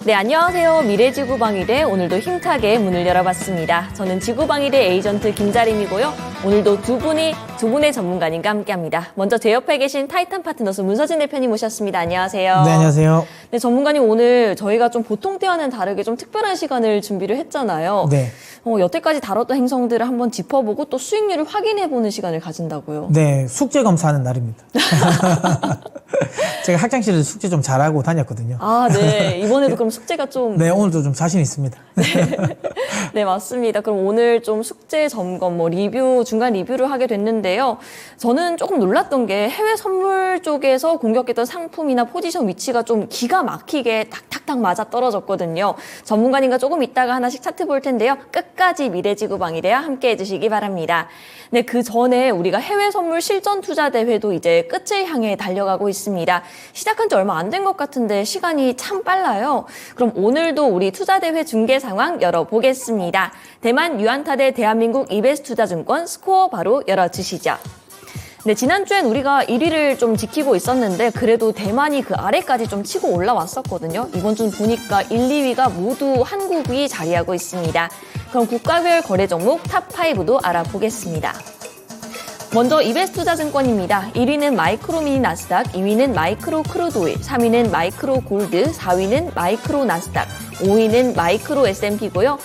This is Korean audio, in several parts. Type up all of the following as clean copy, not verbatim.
네, 안녕하세요. 미래지구방위대 오늘도 힘차게 문을 열어봤습니다. 저는 지구방위대 에이전트 김자림이고요. 오늘도 두 분의 전문가님과 함께합니다. 먼저 제 옆에 계신 타이탄 파트너스 문서진 대표님 모셨습니다. 안녕하세요. 네, 안녕하세요. 네, 전문가님 오늘 저희가 좀 보통 때와는 다르게 좀 특별한 시간을 준비를 했잖아요. 네. 여태까지 다뤘던 행성들을 한번 짚어보고 또 수익률을 확인해보는 시간을 가진다고요. 네, 숙제 검사하는 날입니다. 제가 학창시절에 숙제 좀 잘하고 다녔거든요. 아, 네. 이번에도 그럼 숙제가 좀. 네, 오늘도 좀 자신 있습니다. 네, 맞습니다. 그럼 오늘 좀 숙제 점검, 리뷰, 중간 리뷰를 하게 됐는데요. 저는 조금 놀랐던 게 해외 선물 쪽에서 공격했던 상품이나 포지션 위치가 좀 기가 막히게 탁탁탁 맞아 떨어졌거든요. 전문가님과 조금 이따가 하나씩 차트 볼 텐데요. 끝까지 미래지구방위대와 함께 해주시기 바랍니다. 네, 그 전에 우리가 해외 선물 실전 투자 대회도 이제 끝을 향해 달려가고 있습니다. 시작한 지 얼마 안 된 것 같은데 시간이 참 빨라요. 그럼 오늘도 우리 투자 대회 중계 상황 열어보겠습니다. 대만 유안타 대 대한민국 이베스투자증권 스코어 바로 열어주시죠. 네, 지난주엔 우리가 1위를 좀 지키고 있었는데 그래도 대만이 그 아래까지 좀 치고 올라왔었거든요. 이번 주 보니까 1, 2위가 모두 한국이 자리하고 있습니다. 그럼 국가별 거래 종목 탑5도 알아보겠습니다. 먼저 이베스투자증권입니다. 1위는 마이크로 미니 나스닥, 2위는 마이크로 크루드오일, 3위는 마이크로 골드, 4위는 마이크로 나스닥, 5위는 마이크로 S&P고요.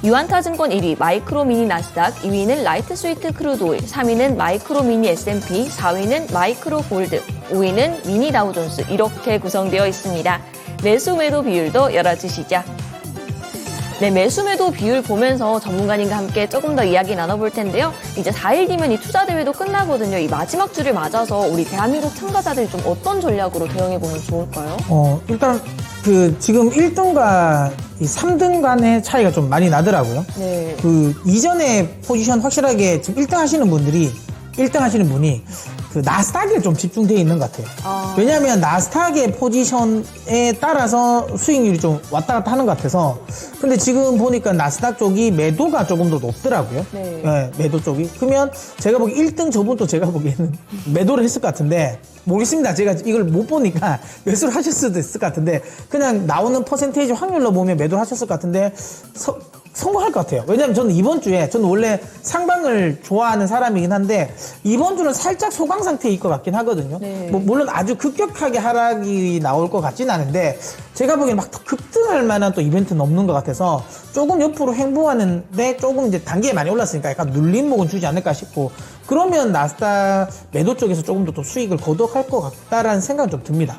유안타증권 1위 마이크로 미니 나스닥, 2위는 라이트 스위트 크루드오일, 3위는 마이크로 미니 S&P, 4위는 마이크로 골드, 5위는 미니 다우존스 이렇게 구성되어 있습니다. 매수 매도 비율도 열어주시죠. 네, 매수 매도 비율 보면서 전문가님과 함께 조금 더 이야기 나눠볼 텐데요. 이제 4일 뒤면 이 투자 대회도 끝나거든요. 이 마지막 주를 맞아서 우리 대한민국 참가자들이 좀 어떤 전략으로 대응해보면 좋을까요? 일단 지금 1등과 이 3등 간의 차이가 좀 많이 나더라고요. 네. 이전에 포지션 확실하게 지금 1등 하시는 분이 그 나스닥에 좀 집중되어 있는 것 같아요. 왜냐하면 나스닥의 포지션에 따라서 수익률이 좀 왔다 갔다 하는 것 같아서. 근데 지금 보니까 나스닥 쪽이 매도가 조금 더 높더라고요. 네. 네, 매도 쪽이. 그러면 제가 보기 1등 저분도 제가 보기에는 매도를 했을 것 같은데 모르겠습니다. 제가 이걸 못 보니까 매수를 하셨을 수도 있을 것 같은데 그냥 나오는 퍼센테이지 확률로 보면 매도를 하셨을 것 같은데 성공할 것 같아요. 왜냐면 저는 이번 주에 저는 원래 상방을 좋아하는 사람이긴 한데 이번 주는 살짝 소강 상태일 것 같긴 하거든요. 네. 물론 아주 급격하게 하락이 나올 것 같진 않은데 제가 보기엔 막 급등할 만한 또 이벤트는 없는 것 같아서 조금 옆으로 횡보하는데 조금 이제 단계에 많이 올랐으니까 약간 눌림목은 주지 않을까 싶고 그러면 나스닥 매도 쪽에서 조금 더 또 수익을 거둬갈 것 같다라는 생각은 좀 듭니다.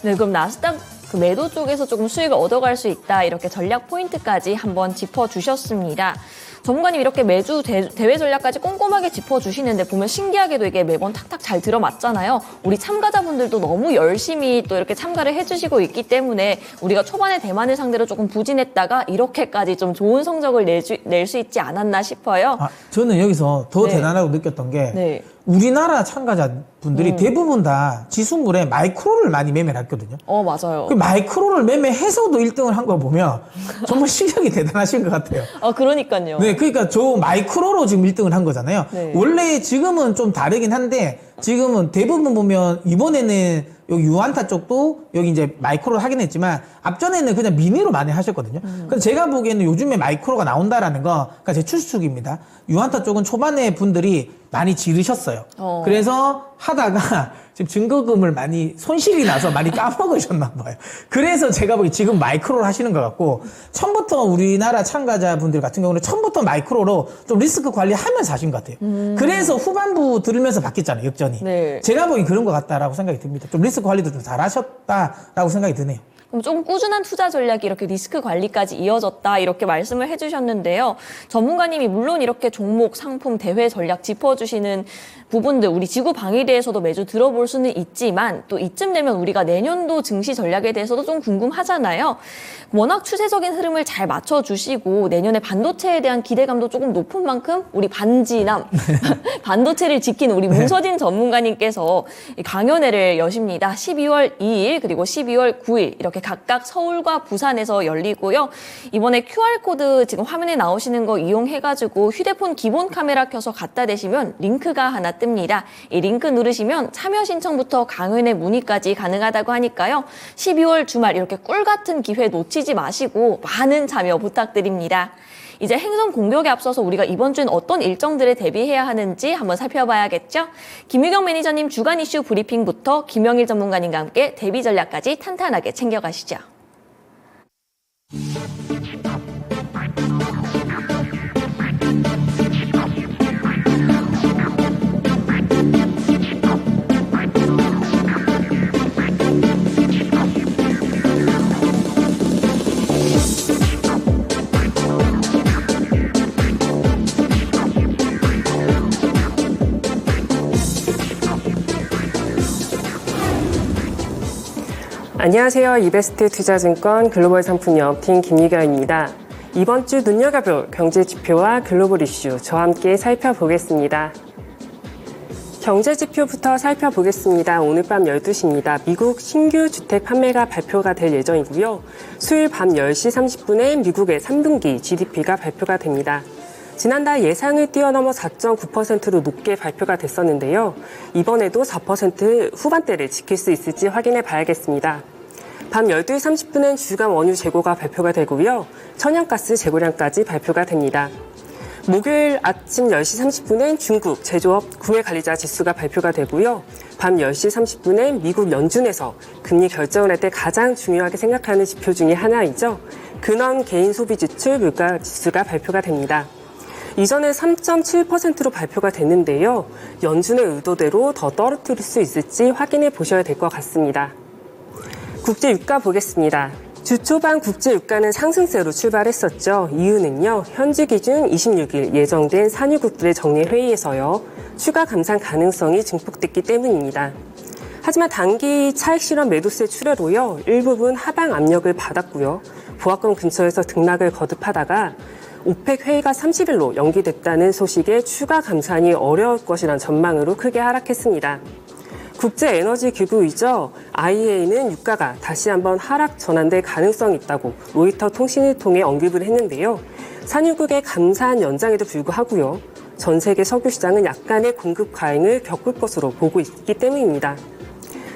네, 그럼 나스닥 그 매도 쪽에서 조금 수익을 얻어갈 수 있다 이렇게 전략 포인트까지 한번 짚어주셨습니다. 전문가님 이렇게 매주 대회 전략까지 꼼꼼하게 짚어주시는데 보면 신기하게도 이게 매번 탁탁 잘 들어맞잖아요. 우리 참가자분들도 너무 열심히 또 이렇게 참가를 해주시고 있기 때문에 우리가 초반에 대만을 상대로 조금 부진했다가 이렇게까지 좀 좋은 성적을 낼 수 있지 않았나 싶어요. 저는 여기서 더 대단하다고 느꼈던 게 네. 우리나라 참가자분들이 대부분 다 지수물에 마이크로를 많이 매매를 했거든요. 맞아요. 그 마이크로를 매매해서도 1등을 한 걸 보면 정말 실력이 대단하신 것 같아요. 그러니까요. 네, 그러니까 저 마이크로로 지금 1등을 한 거잖아요. 네. 원래 지금은 좀 다르긴 한데 지금은 대부분 보면 이번에는 여기 유안타 쪽도 여기 이제 마이크로를 하긴 했지만 앞전에는 그냥 미니로 많이 하셨거든요. 근데 제가 보기에는 요즘에 마이크로가 나온다라는 거 그러니까 제 추측입니다. 유안타 쪽은 초반에 분들이 많이 지르셨어요. 그래서 하다가 지금 증거금을 많이 손실이 나서 많이 까먹으셨나 봐요. 그래서 제가 보기 지금 마이크로를 하시는 것 같고 처음부터 우리나라 참가자분들 같은 경우는 처음부터 마이크로로 좀 리스크 관리하면서 하신 것 같아요. 그래서 후반부 들으면서 바뀌었잖아요, 역전이. 네. 제가 보기 그런 것 같다라고 생각이 듭니다. 좀 리스크 관리도 좀 잘하셨다라고 생각이 드네요. 그럼 조금 꾸준한 투자 전략이 이렇게 리스크 관리까지 이어졌다 이렇게 말씀을 해주셨는데요. 전문가님이 물론 이렇게 종목, 상품, 대회 전략 짚어주시는 부분들 우리 지구방위대에서도 매주 들어볼 수는 있지만 또 이쯤 되면 우리가 내년도 증시 전략에 대해서도 좀 궁금하잖아요. 워낙 추세적인 흐름을 잘 맞춰주시고 내년에 반도체에 대한 기대감도 조금 높은 만큼 우리 반지남, 반도체를 지키는 우리 문서진 전문가님께서 강연회를 여십니다. 12월 2일 그리고 12월 9일 이렇게 각각 서울과 부산에서 열리고요. 이번에 QR코드 지금 화면에 나오시는 거 이용해가지고 휴대폰 기본 카메라 켜서 갖다 대시면 링크가 하나 뜹니다. 이 링크 누르시면 참여 신청부터 강연회 문의까지 가능하다고 하니까요. 12월 주말 이렇게 꿀 같은 기회 놓치지 마시고 많은 참여 부탁드립니다. 이제 행성 공격에 앞서서 우리가 이번 주엔 어떤 일정들에 대비해야 하는지 한번 살펴봐야겠죠? 김유경 매니저님 주간 이슈 브리핑부터 김영일 전문가님과 함께 대비 전략까지 탄탄하게 챙겨가시죠. 안녕하세요. 이베스트 투자증권 글로벌 상품 영업팀 김유경입니다. 이번 주 눈여겨볼 경제 지표와 글로벌 이슈 저와 함께 살펴보겠습니다. 경제 지표부터 살펴보겠습니다. 오늘 밤 12시입니다. 미국 신규 주택 판매가 발표가 될 예정이고요. 수요일 밤 10시 30분에 미국의 3분기 GDP가 발표가 됩니다. 지난달 예상을 뛰어넘어 4.9%로 높게 발표가 됐었는데요. 이번에도 4% 후반대를 지킬 수 있을지 확인해 봐야겠습니다. 밤 12시 30분엔 주간 원유 재고가 발표가 되고요. 천연가스 재고량까지 발표가 됩니다. 목요일 아침 10시 30분엔 중국 제조업 구매관리자 지수가 발표가 되고요. 밤 10시 30분엔 미국 연준에서 금리 결정을 할 때 가장 중요하게 생각하는 지표 중에 하나이죠. 근원 개인 소비 지출 물가 지수가 발표가 됩니다. 이전에 3.7%로 발표가 됐는데요. 연준의 의도대로 더 떨어뜨릴 수 있을지 확인해 보셔야 될 것 같습니다. 국제 유가 보겠습니다. 주 초반 국제 유가는 상승세로 출발했었죠. 이유는요. 현지 기준 26일 예정된 산유국들의 정례 회의에서요. 추가 감산 가능성이 증폭됐기 때문입니다. 하지만 단기 차익 실현 매도세 출회로요. 일부분 하방 압력을 받았고요. 보합권 근처에서 등락을 거듭하다가 오펙 회의가 30일로 연기됐다는 소식에 추가 감산이 어려울 것이란 전망으로 크게 하락했습니다. 국제에너지기구이죠. IEA는 유가가 다시 한번 하락 전환될 가능성이 있다고 로이터 통신을 통해 언급을 했는데요. 산유국의 감산 연장에도 불구하고요. 전 세계 석유 시장은 약간의 공급 과잉을 겪을 것으로 보고 있기 때문입니다.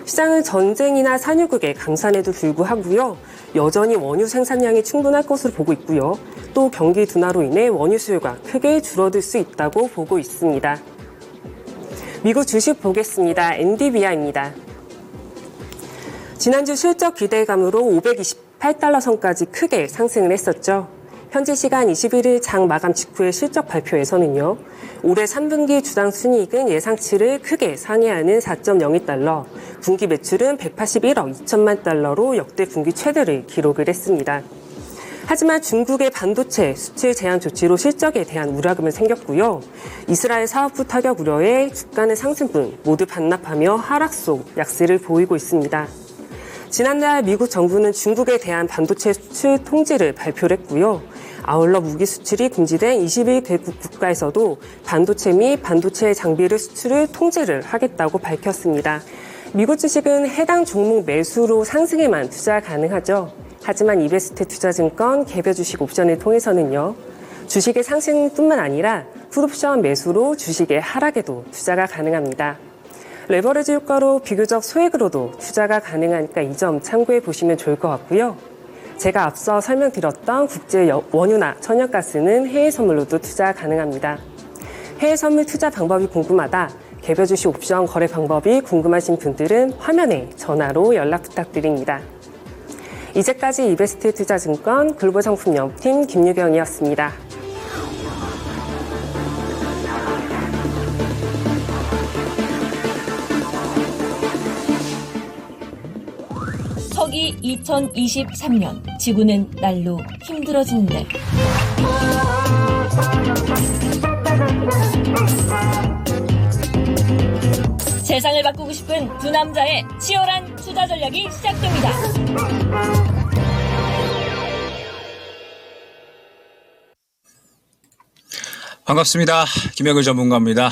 시장은 전쟁이나 산유국의 감산에도 불구하고요. 여전히 원유 생산량이 충분할 것으로 보고 있고요. 또 경기 둔화로 인해 원유 수요가 크게 줄어들 수 있다고 보고 있습니다. 미국 주식 보겠습니다. NDBI입니다. 지난주 실적 기대감으로 528달러 선까지 크게 상승을 했었죠. 현지 시간 21일 장 마감 직후의 실적 발표에서는요. 올해 3분기 주당 순이익은 예상치를 크게 상회하는 4.02달러, 분기 매출은 181억 2천만 달러로 역대 분기 최대를 기록을 했습니다. 하지만 중국의 반도체 수출 제한 조치로 실적에 대한 우려감이 생겼고요. 이스라엘 사업부 타격 우려에 주가는 상승분 모두 반납하며 하락 속 약세를 보이고 있습니다. 지난달 미국 정부는 중국에 대한 반도체 수출 통제를 발표를 했고요. 아울러 무기 수출이 금지된 21개국 국가에서도 반도체 및 반도체 장비를 수출을 통제를 하겠다고 밝혔습니다. 미국 주식은 해당 종목 매수로 상승에만 투자 가능하죠. 하지만 이베스트 투자증권 개별 주식 옵션을 통해서는요. 주식의 상승뿐만 아니라 풋옵션 매수로 주식의 하락에도 투자가 가능합니다. 레버리지 효과로 비교적 소액으로도 투자가 가능하니까 이 점 참고해 보시면 좋을 것 같고요. 제가 앞서 설명드렸던 국제 원유나 천연가스는 해외 선물로도 투자 가능합니다. 해외 선물 투자 방법이 궁금하다. 개별 주식 옵션 거래 방법이 궁금하신 분들은 화면에 전화로 연락 부탁드립니다. 이제까지 이베스트 투자증권 글로벌 상품 영업팀 김유경이었습니다. 서기 2023년 지구는 날로 힘들어지는데 세상을 바꾸고 싶은 두 남자의 치열한 투자 전략이 시작됩니다. 반갑습니다. 김영일 전문가입니다.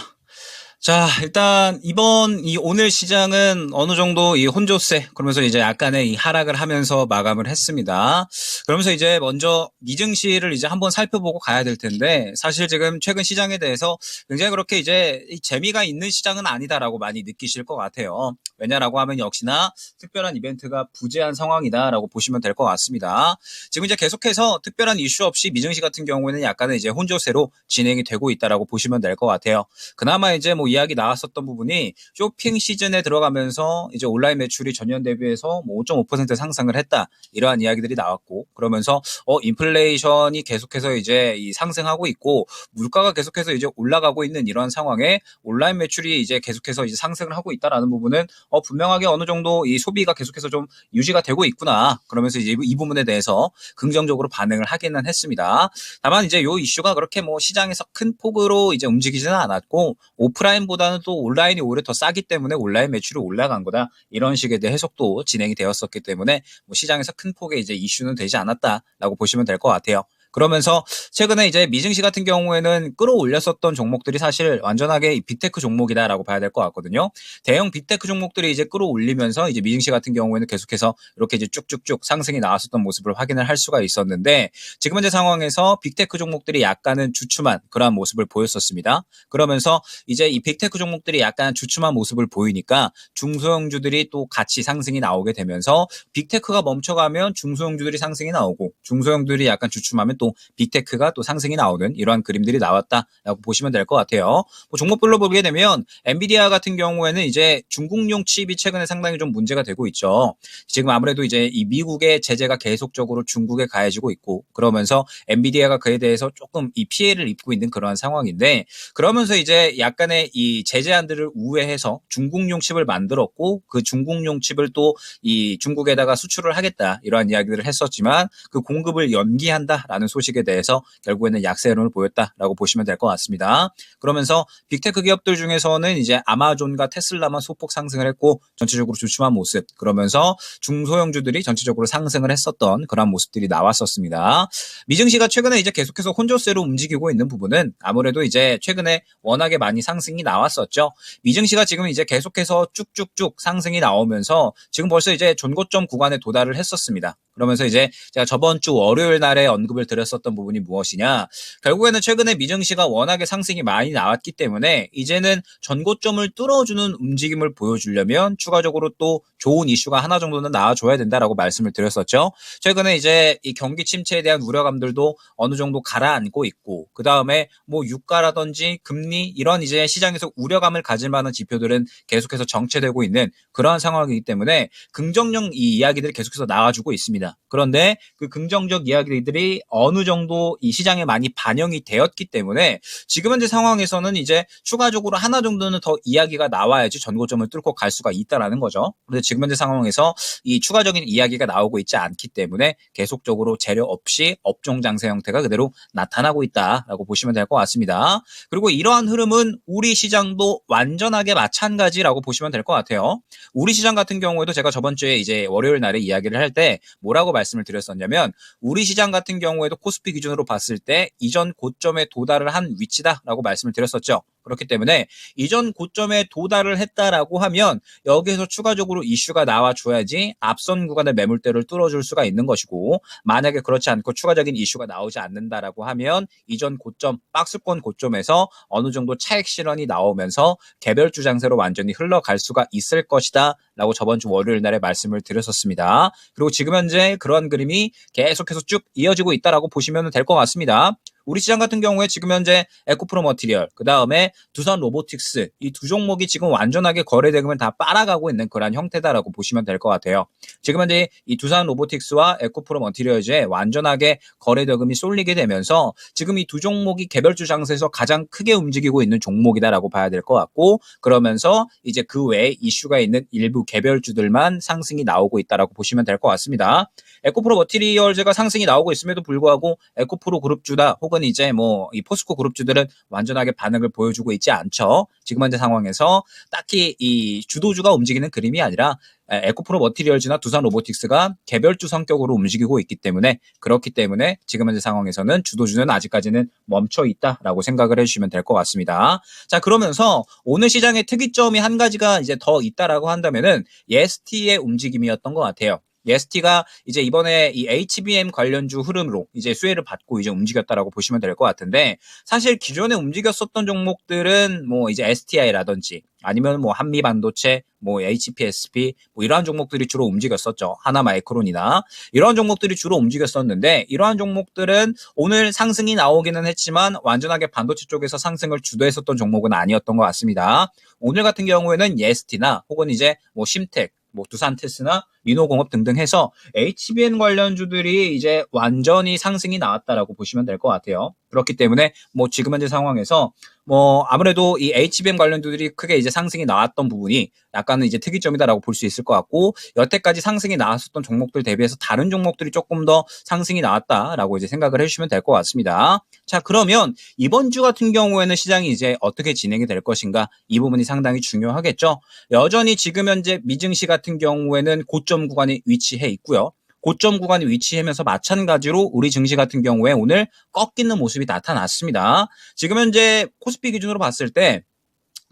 자, 일단 이번 오늘 시장은 어느 정도 이 혼조세 그러면서 이제 약간의 이 하락을 하면서 마감을 했습니다. 그러면서 이제 먼저 미증시를 이제 한번 살펴보고 가야 될 텐데 사실 지금 최근 시장에 대해서 굉장히 그렇게 이제 재미가 있는 시장은 아니다라고 많이 느끼실 것 같아요. 왜냐라고 하면 역시나 특별한 이벤트가 부재한 상황이다라고 보시면 될 것 같습니다. 지금 이제 계속해서 특별한 이슈 없이 미증시 같은 경우에는 약간의 이제 혼조세로 진행이 되고 있다라고 보시면 될 것 같아요. 그나마 이제 뭐 이야기 나왔었던 부분이 쇼핑 시즌에 들어가면서 이제 온라인 매출이 전년 대비해서 뭐 5.5% 상승을 했다. 이러한 이야기들이 나왔고 그러면서 인플레이션이 계속해서 이제 상승하고 있고 물가가 계속해서 이제 올라가고 있는 이러한 상황에 온라인 매출이 이제 계속해서 이제 상승을 하고 있다라는 부분은 분명하게 어느 정도 이 소비가 계속해서 좀 유지가 되고 있구나. 그러면서 이제 이 부분에 대해서 긍정적으로 반응을 하기는 했습니다. 다만 이제 요 이슈가 그렇게 뭐 시장에서 큰 폭으로 이제 움직이지는 않았고 오프라인보다는 또 온라인이 오히려 더 싸기 때문에 온라인 매출이 올라간 거다. 이런 식의 해석도 진행이 되었었기 때문에 뭐 시장에서 큰 폭의 이제 이슈는 되지 않았다라고 보시면 될 것 같아요. 그러면서 최근에 이제 미증시 같은 경우에는 끌어올렸었던 종목들이 사실 완전하게 이 빅테크 종목이다라고 봐야 될 것 같거든요. 대형 빅테크 종목들이 이제 끌어올리면서 이제 미증시 같은 경우에는 계속해서 이렇게 이제 쭉쭉쭉 상승이 나왔었던 모습을 확인을 할 수가 있었는데 지금 현재 상황에서 빅테크 종목들이 약간은 주춤한 그러한 모습을 보였었습니다. 그러면서 이제 이 빅테크 종목들이 약간 주춤한 모습을 보이니까 중소형주들이 또 같이 상승이 나오게 되면서 빅테크가 멈춰가면 중소형주들이 상승이 나오고 중소형들이 약간 주춤하면 또 빅테크가 또 상승이 나오는 이러한 그림들이 나왔다라고 보시면 될 것 같아요. 뭐 종목별로 보게 되면 엔비디아 같은 경우에는 이제 중국용 칩이 최근에 상당히 좀 문제가 되고 있죠. 지금 아무래도 이제 이 미국의 제재가 계속적으로 중국에 가해지고 있고 그러면서 엔비디아가 그에 대해서 조금 이 피해를 입고 있는 그러한 상황인데 그러면서 이제 약간의 이 제재안들을 우회해서 중국용 칩을 만들었고 그 중국용 칩을 또 이 중국에다가 수출을 하겠다 이러한 이야기들을 했었지만 그 공급을 연기한다라는 소식에 대해서 결국에는 약세 흐름을 보였다라고 보시면 될 것 같습니다. 그러면서 빅테크 기업들 중에서는 이제 아마존과 테슬라만 소폭 상승을 했고 전체적으로 주춤한 모습 그러면서 중소형주들이 전체적으로 상승을 했었던 그런 모습들이 나왔었습니다. 미증시가 최근에 이제 계속해서 혼조세로 움직이고 있는 부분은 아무래도 이제 최근에 워낙에 많이 상승이 나왔었죠. 미증시가 지금 이제 계속해서 쭉쭉쭉 상승이 나오면서 지금 벌써 이제 전고점 구간에 도달을 했었습니다. 그러면서 이제 제가 저번 주 월요일 날에 언급을 드렸었던 부분이 무엇이냐. 결국에는 최근에 미증시가 워낙에 상승이 많이 나왔기 때문에 이제는 전고점을 뚫어주는 움직임을 보여주려면 추가적으로 또 좋은 이슈가 하나 정도는 나와줘야 된다라고 말씀을 드렸었죠. 최근에 이제 이 경기 침체에 대한 우려감들도 어느 정도 가라앉고 있고 그 다음에 뭐 유가라든지 금리 이런 이제 시장에서 우려감을 가질 만한 지표들은 계속해서 정체되고 있는 그러한 상황이기 때문에 긍정적 이 이야기들이 계속해서 나와주고 있습니다. 그런데 그 긍정적 이야기들이 어느 정도 이 시장에 많이 반영이 되었기 때문에 지금 현재 상황에서는 이제 추가적으로 하나 정도는 더 이야기가 나와야지 전고점을 뚫고 갈 수가 있다라는 거죠. 그런데 지금 현재 상황에서 이 추가적인 이야기가 나오고 있지 않기 때문에 계속적으로 재료 없이 업종 장세 형태가 그대로 나타나고 있다라고 보시면 될 것 같습니다. 그리고 이러한 흐름은 우리 시장도 완전하게 마찬가지라고 보시면 될 것 같아요. 우리 시장 같은 경우에도 제가 저번 주에 이제 월요일 날에 이야기를 할 때 뭐라고 말씀을 드렸었냐면 우리 시장 같은 경우에도 코스피 기준으로 봤을 때 이전 고점에 도달을 한 위치다라고 말씀을 드렸었죠. 그렇기 때문에 이전 고점에 도달을 했다라고 하면 여기에서 추가적으로 이슈가 나와줘야지 앞선 구간의 매물대를 뚫어줄 수가 있는 것이고 만약에 그렇지 않고 추가적인 이슈가 나오지 않는다라고 하면 이전 고점, 박스권 고점에서 어느 정도 차익 실현이 나오면서 개별주 장세로 완전히 흘러갈 수가 있을 것이다 라고 저번 주 월요일 날에 말씀을 드렸었습니다. 그리고 지금 현재 그런 그림이 계속해서 쭉 이어지고 있다라고 보시면 될 것 같습니다. 우리 시장 같은 경우에 지금 현재 에코프로 머티리얼, 그 다음에 두산 로보틱스 이 두 종목이 지금 완전하게 거래 대금을 다 빨아가고 있는 그런 형태다라고 보시면 될 것 같아요. 지금 현재 이 두산 로보틱스와 에코프로 머티리얼즈에 완전하게 거래 대금이 쏠리게 되면서 지금 이 두 종목이 개별주 장세에서 가장 크게 움직이고 있는 종목이다라고 봐야 될 것 같고 그러면서 이제 그 외에 이슈가 있는 일부 개별주들만 상승이 나오고 있다라고 보시면 될 것 같습니다. 에코프로 머티리얼즈가 상승이 나오고 있음에도 불구하고 에코프로 그룹주다 혹은 혹은 이제 뭐 이 포스코 그룹주들은 완전하게 반응을 보여주고 있지 않죠. 지금 현재 상황에서 딱히 이 주도주가 움직이는 그림이 아니라 에코프로 머티리얼즈나 두산 로보틱스가 개별주 성격으로 움직이고 있기 때문에, 그렇기 때문에 지금 현재 상황에서는 주도주는 아직까지는 멈춰 있다라고 생각을 해주시면 될 것 같습니다. 자, 그러면서 오늘 시장의 특이점이 한 가지가 이제 더 있다라고 한다면은 예스티의 움직임이었던 것 같아요. 예스티가 이제 이번에 이 HBM 관련주 흐름으로 이제 수혜를 받고 이제 움직였다라고 보시면 될 것 같은데, 사실 기존에 움직였었던 종목들은 뭐 이제 STI라든지 아니면 뭐 한미반도체, 뭐 HPSP 뭐 이러한 종목들이 주로 움직였었죠. 하나마이크론이나 이러한 종목들이 주로 움직였었는데, 이러한 종목들은 오늘 상승이 나오기는 했지만 완전하게 반도체 쪽에서 상승을 주도했었던 종목은 아니었던 것 같습니다. 오늘 같은 경우에는 예스티나 혹은 이제 뭐 심텍, 뭐 두산테스나 민호공업 등등 해서 HBM 관련주들이 이제 완전히 상승이 나왔다라고 보시면 될 것 같아요. 그렇기 때문에 뭐 지금 현재 상황에서 뭐 아무래도 이 HBM 관련주들이 크게 이제 상승이 나왔던 부분이 약간은 이제 특이점이다라고 볼 수 있을 것 같고, 여태까지 상승이 나왔었던 종목들 대비해서 다른 종목들이 조금 더 상승이 나왔다라고 이제 생각을 해주시면 될 것 같습니다. 자, 그러면 이번 주 같은 경우에는 시장이 이제 어떻게 진행이 될 것인가, 이 부분이 상당히 중요하겠죠. 여전히 지금 현재 미증시 같은 경우에는 고점 구간에 위치해 있고요. 고점 구간에 위치하면서 마찬가지로 우리 증시 같은 경우에 오늘 꺾이는 모습이 나타났습니다. 지금 현재 코스피 기준으로 봤을 때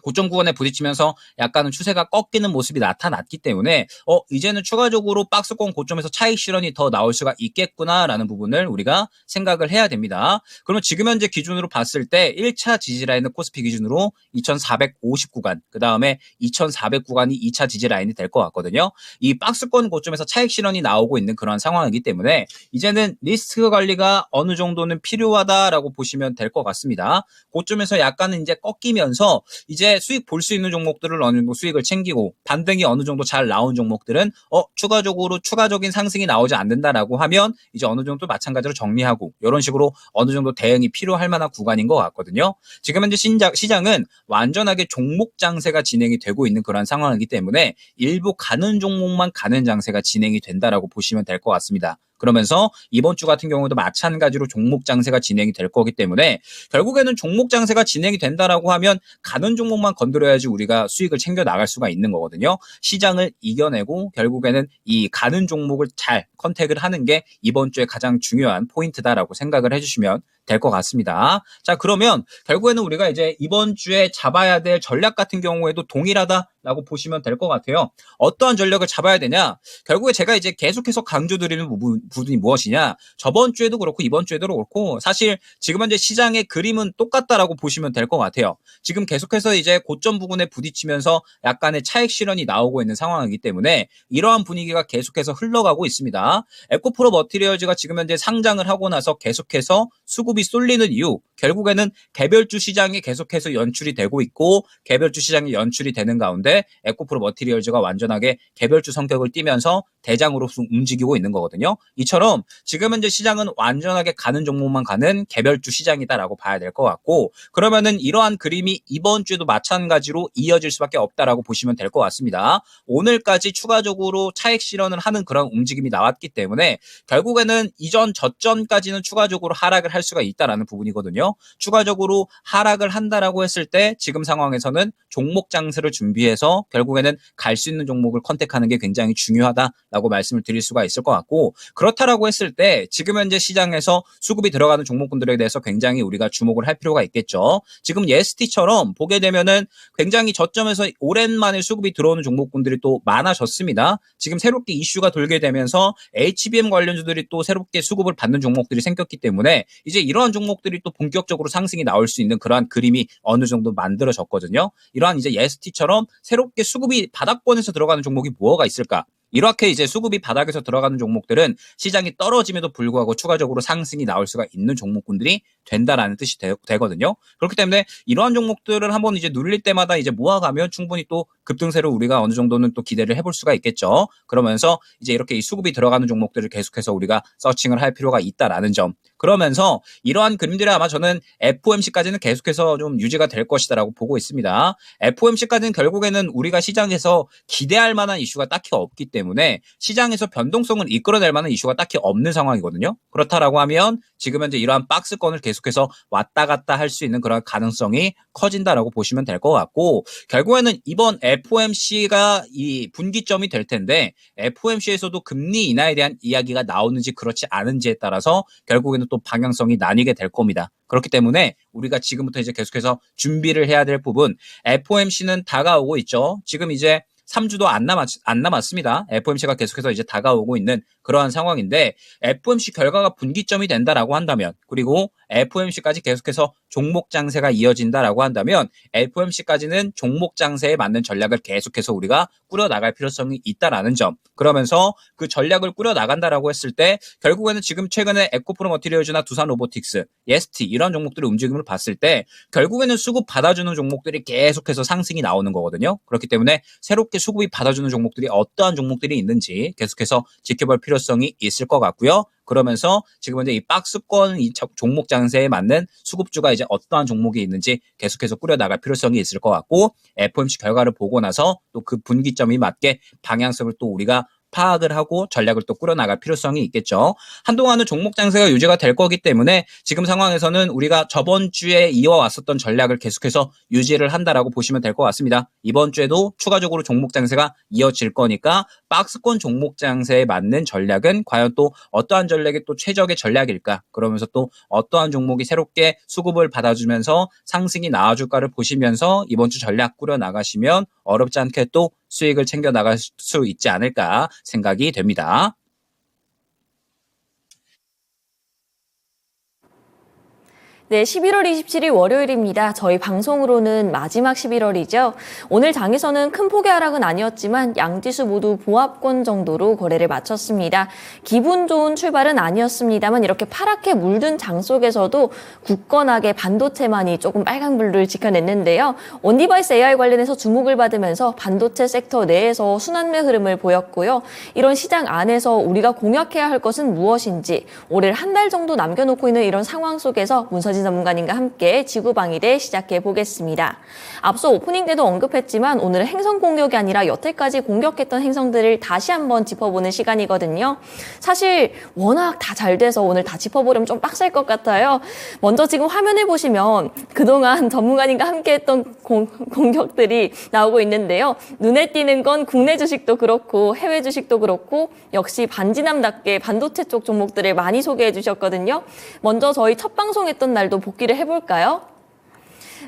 고점 구간에 부딪히면서 약간은 추세가 꺾이는 모습이 나타났기 때문에 이제는 추가적으로 박스권 고점에서 차익 실현이 더 나올 수가 있겠구나라는 부분을 우리가 생각을 해야 됩니다. 그러면 지금 현재 기준으로 봤을 때 1차 지지라인은 코스피 기준으로 2450 구간, 그 다음에 2400 구간이 2차 지지라인이 될 것 같거든요. 이 박스권 고점에서 차익 실현이 나오고 있는 그런 상황이기 때문에 이제는 리스크 관리가 어느 정도는 필요하다라고 보시면 될 것 같습니다. 고점에서 약간은 이제 꺾이면서 이제 수익 볼 수 있는 종목들을 어느 정도 수익을 챙기고, 반등이 어느 정도 잘 나온 종목들은 추가적으로 추가적인 상승이 나오지 않는다라고 하면 이제 어느 정도 마찬가지로 정리하고, 이런 식으로 어느 정도 대응이 필요할 만한 구간인 것 같거든요. 지금 현재 시장은 완전하게 종목 장세가 진행이 되고 있는 그런 상황이기 때문에 일부 가는 종목만 가는 장세가 진행이 된다라고 보시면 될 것 같습니다. 그러면서 이번 주 같은 경우도 마찬가지로 종목 장세가 진행이 될 거기 때문에, 결국에는 종목 장세가 진행이 된다라고 하면 가는 종목만 건드려야지 우리가 수익을 챙겨 나갈 수가 있는 거거든요. 시장을 이겨내고 결국에는 이 가는 종목을 잘 컨택을 하는 게 이번 주에 가장 중요한 포인트다라고 생각을 해주시면 될 것 같습니다. 자, 그러면 결국에는 우리가 이제 이번 주에 잡아야 될 전략 같은 경우에도 동일하다라고 보시면 될 것 같아요. 어떠한 전략을 잡아야 되냐? 결국에 제가 이제 계속해서 강조드리는 부분이 무엇이냐? 저번 주에도 그렇고 이번 주에도 그렇고 사실 지금 현재 시장의 그림은 똑같다라고 보시면 될 것 같아요. 지금 계속해서 이제 고점 부근에 부딪히면서 약간의 차익 실현이 나오고 있는 상황이기 때문에 이러한 분위기가 계속해서 흘러가고 있습니다. 에코프로 머티리얼즈가 지금 현재 상장을 하고 나서 계속해서 수급이 쏠리는 이유, 결국에는 개별주 시장이 계속해서 연출이 되고 있고, 개별주 시장이 연출이 되는 가운데 에코프로 머티리얼즈가 완전하게 개별주 성격을 띠면서 대장으로 움직이고 있는 거거든요. 이처럼 지금 현재 시장은 완전하게 가는 종목만 가는 개별주 시장이다라고 봐야 될 것 같고, 그러면은 이러한 그림이 이번 주에도 마찬가지로 이어질 수밖에 없다라고 보시면 될 것 같습니다. 오늘까지 추가적으로 차익 실현을 하는 그런 움직임이 나왔기 때문에 결국에는 이전 저점까지는 추가적으로 하락을 할 수가 있다라는 부분이거든요. 추가적으로 하락을 한다라고 했을 때 지금 상황에서는 종목 장세를 준비해서 결국에는 갈 수 있는 종목을 컨택하는 게 굉장히 중요하다라고 말씀을 드릴 수가 있을 것 같고, 그렇다라고 했을 때 지금 현재 시장에서 수급이 들어가는 종목군들에 대해서 굉장히 우리가 주목을 할 필요가 있겠죠. 지금 예스티처럼 보게 되면은 굉장히 저점에서 오랜만에 수급이 들어오는 종목군들이 또 많아졌습니다. 지금 새롭게 이슈가 돌게 되면서 HBM 관련주들이 또 새롭게 수급을 받는 종목들이 생겼기 때문에 이제 이러한 종목들이 또 본격적으로 상승이 나올 수 있는 그러한 그림이 어느 정도 만들어졌거든요. 이러한 이제 예스티처럼 새롭게 수급이 바닥권에서 들어가는 종목이 뭐가 있을까? 이렇게 이제 수급이 바닥에서 들어가는 종목들은 시장이 떨어짐에도 불구하고 추가적으로 상승이 나올 수가 있는 종목군들이 된다라는 뜻이 되거든요. 그렇기 때문에 이러한 종목들을 한번 이제 눌릴 때마다 이제 모아가면 충분히 또 급등세를 우리가 어느 정도는 또 기대를 해볼 수가 있겠죠. 그러면서 이제 이렇게 이 수급이 들어가는 종목들을 계속해서 우리가 서칭을 할 필요가 있다라는 점. 그러면서 이러한 그림들이 아마 저는 FOMC까지는 계속해서 좀 유지가 될 것이다라고 보고 있습니다. FOMC까지는 결국에는 우리가 시장에서 기대할 만한 이슈가 딱히 없기 때문에 시장에서 변동성을 이끌어낼 만한 이슈가 딱히 없는 상황이거든요. 그렇다라고 하면 지금 현재 이러한 박스권을 계속해서 왔다 갔다 할 수 있는 그런 가능성이 커진다라고 보시면 될 것 같고, 결국에는 이번 FOMC가 이 분기점이 될 텐데 FOMC에서도 금리 인하에 대한 이야기가 나오는지 그렇지 않은지에 따라서 결국에는 또 방향성이 나뉘게 될 겁니다. 그렇기 때문에 우리가 지금부터 이제 계속해서 준비를 해야 될 부분, FOMC는 다가오고 있죠. 지금 이제 3주도 안 남았습니다. FOMC가 계속해서 이제 다가오고 있는 그러한 상황인데, FOMC 결과가 분기점이 된다라고 한다면, 그리고 FOMC까지 계속해서 종목 장세가 이어진다라고 한다면, FOMC까지는 종목 장세에 맞는 전략을 계속해서 우리가 꾸려나갈 필요성이 있다라는 점. 그러면서 그 전략을 꾸려나간다라고 했을 때 결국에는 지금 최근에 에코프로 머티리얼즈나 두산 로보틱스, 예스티 이런 종목들의 움직임을 봤을 때 결국에는 수급 받아주는 종목들이 계속해서 상승이 나오는 거거든요. 그렇기 때문에 새롭게 수급이 받아주는 종목들이 어떠한 종목들이 있는지 계속해서 지켜볼 필요성이 있을 것 같고요. 그러면서 지금 현재 이 박스권 이 종목 장세에 맞는 수급주가 이제 어떠한 종목이 있는지 계속해서 꾸려나갈 필요성이 있을 것 같고, FOMC 결과를 보고 나서 또 그 분기점이 맞게 방향성을 또 우리가 파악을 하고 전략을 또 꾸려나갈 필요성이 있겠죠. 한동안은 종목 장세가 유지가 될 거기 때문에 지금 상황에서는 우리가 저번 주에 이어왔었던 전략을 계속해서 유지를 한다라고 보시면 될 것 같습니다. 이번 주에도 추가적으로 종목 장세가 이어질 거니까 박스권 종목 장세에 맞는 전략은 과연 또 어떠한 전략이 또 최적의 전략일까? 그러면서 또 어떠한 종목이 새롭게 수급을 받아주면서 상승이 나와줄까를 보시면서 이번 주 전략 꾸려나가시면 어렵지 않게 또 수익을 챙겨 나갈 수 있지 않을까 생각이 됩니다. 네, 11월 27일 월요일입니다. 저희 방송으로는 마지막 11월이죠. 오늘 장에서는 큰 폭의 하락은 아니었지만 양지수 모두 보합권 정도로 거래를 마쳤습니다. 기분 좋은 출발은 아니었습니다만 이렇게 파랗게 물든 장 속에서도 굳건하게 반도체만이 조금 빨간불을 지켜냈는데요. 온디바이스 AI 관련해서 주목을 받으면서 반도체 섹터 내에서 순환매 흐름을 보였고요. 이런 시장 안에서 우리가 공략해야 할 것은 무엇인지 올해를 한 달 정도 남겨놓고 있는 이런 상황 속에서 문서진 전문가님과 함께 지구방위대 시작해 보겠습니다. 앞서 오프닝 때도 언급했지만 오늘은 행성 공격이 아니라 여태까지 공격했던 행성들을 다시 한번 짚어보는 시간이거든요. 사실 워낙 다 잘 돼서 오늘 다 짚어보려면 좀 빡셀 것 같아요. 먼저 지금 화면을 보시면 그동안 전문가님과 함께 했던 공격들이 나오고 있는데요. 눈에 띄는 건 국내 주식도 그렇고 해외 주식도 그렇고 역시 반지남답게 반도체 쪽 종목들을 많이 소개해 주셨거든요. 먼저 저희 첫 방송했던 날도 복귀를 해볼까요?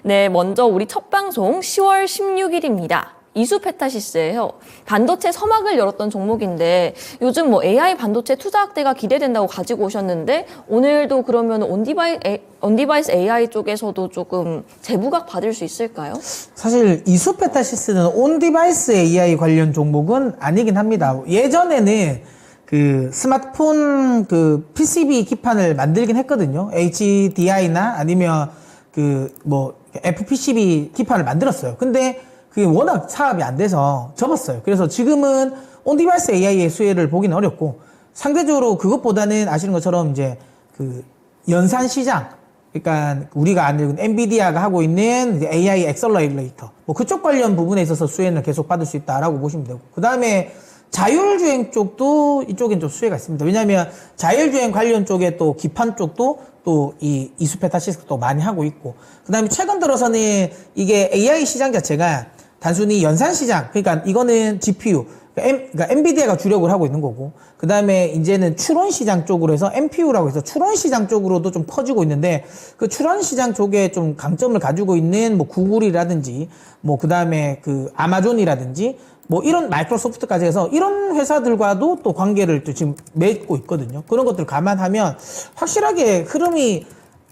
네, 먼저 우리 첫 방송 10월 16일입니다. 이수페타시스예요. 반도체 서막을 열었던 종목인데 요즘 뭐 AI 반도체 투자 확대가 기대된다고 가지고 오셨는데 오늘도 그러면 온디바이스 AI 쪽에서도 조금 재부각 받을 수 있을까요? 사실 이수페타시스는 온디바이스 AI 관련 종목은 아니긴 합니다. 예전에는 그 스마트폰 그 PCB 기판을 만들긴 했거든요. HDI나 아니면 그 뭐 FPCB 기판을 만들었어요. 근데 그게 워낙 사업이 안 돼서 접었어요. 그래서 지금은 온디바이스 AI의 수혜를 보기는 어렵고, 상대적으로 그것보다는 아시는 것처럼 이제 그 연산 시장, 그러니까 우리가 아는 엔비디아가 하고 있는 이제 AI 엑셀러레이터, 뭐 그쪽 관련 부분에 있어서 수혜는 계속 받을 수 있다라고 보시면 되고, 그 다음에 자율주행 쪽도 이쪽엔 좀 수혜가 있습니다. 왜냐하면 자율주행 관련 쪽에 또 기판 쪽도 또 이 이수페타시스가 또 많이 하고 있고, 그 다음에 최근 들어서는 이게 AI 시장 자체가 단순히 연산 시장, 그러니까 이거는 GPU, 그러니까 엔비디아가 주력을 하고 있는 거고, 그 다음에 이제는 추론 시장 쪽으로 해서 NPU라고 해서 추론 시장 쪽으로도 좀 퍼지고 있는데, 그 추론 시장 쪽에 좀 강점을 가지고 있는 뭐 구글이라든지, 뭐 그 다음에 그 아마존이라든지, 뭐 이런 마이크로소프트까지 해서 이런 회사들과도 또 관계를 또 지금 맺고 있거든요. 그런 것들 감안하면 확실하게 흐름이,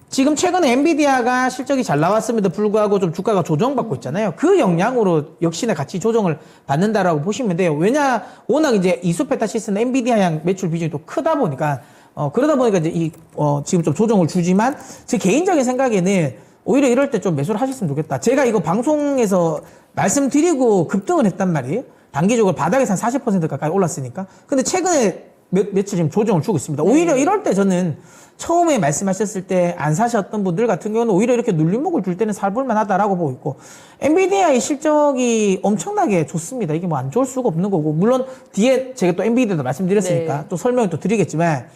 지금 최근에 엔비디아가 실적이 잘 나왔음에도 불구하고 좀 주가가 조정받고 있잖아요. 그 영향으로 역시나 같이 조정을 받는다라고 보시면 돼요. 워낙 이제 이수페타시스는 엔비디아양 매출 비중이 또 크다 보니까, 그러다 보니까 이제 지금 좀 조정을 주지만, 제 개인적인 생각에는 오히려 이럴 때 좀 매수를 하셨으면 좋겠다. 제가 이거 방송에서 말씀드리고 급등을 했단 말이에요. 단기적으로 바닥에서 한 40% 가까이 올랐으니까. 근데 최근에 며칠 지금 조정을 주고 있습니다. 오히려 이럴 때 저는 처음에 말씀하셨을 때 안 사셨던 분들 같은 경우는 오히려 이렇게 눌림목을 줄 때는 살볼만 하다라고 보고 있고, 엔비디아의 실적이 엄청나게 좋습니다. 이게 뭐 안 좋을 수가 없는 거고, 물론 뒤에 제가 또 엔비디아도 말씀드렸으니까 또 설명을 또 드리겠지만,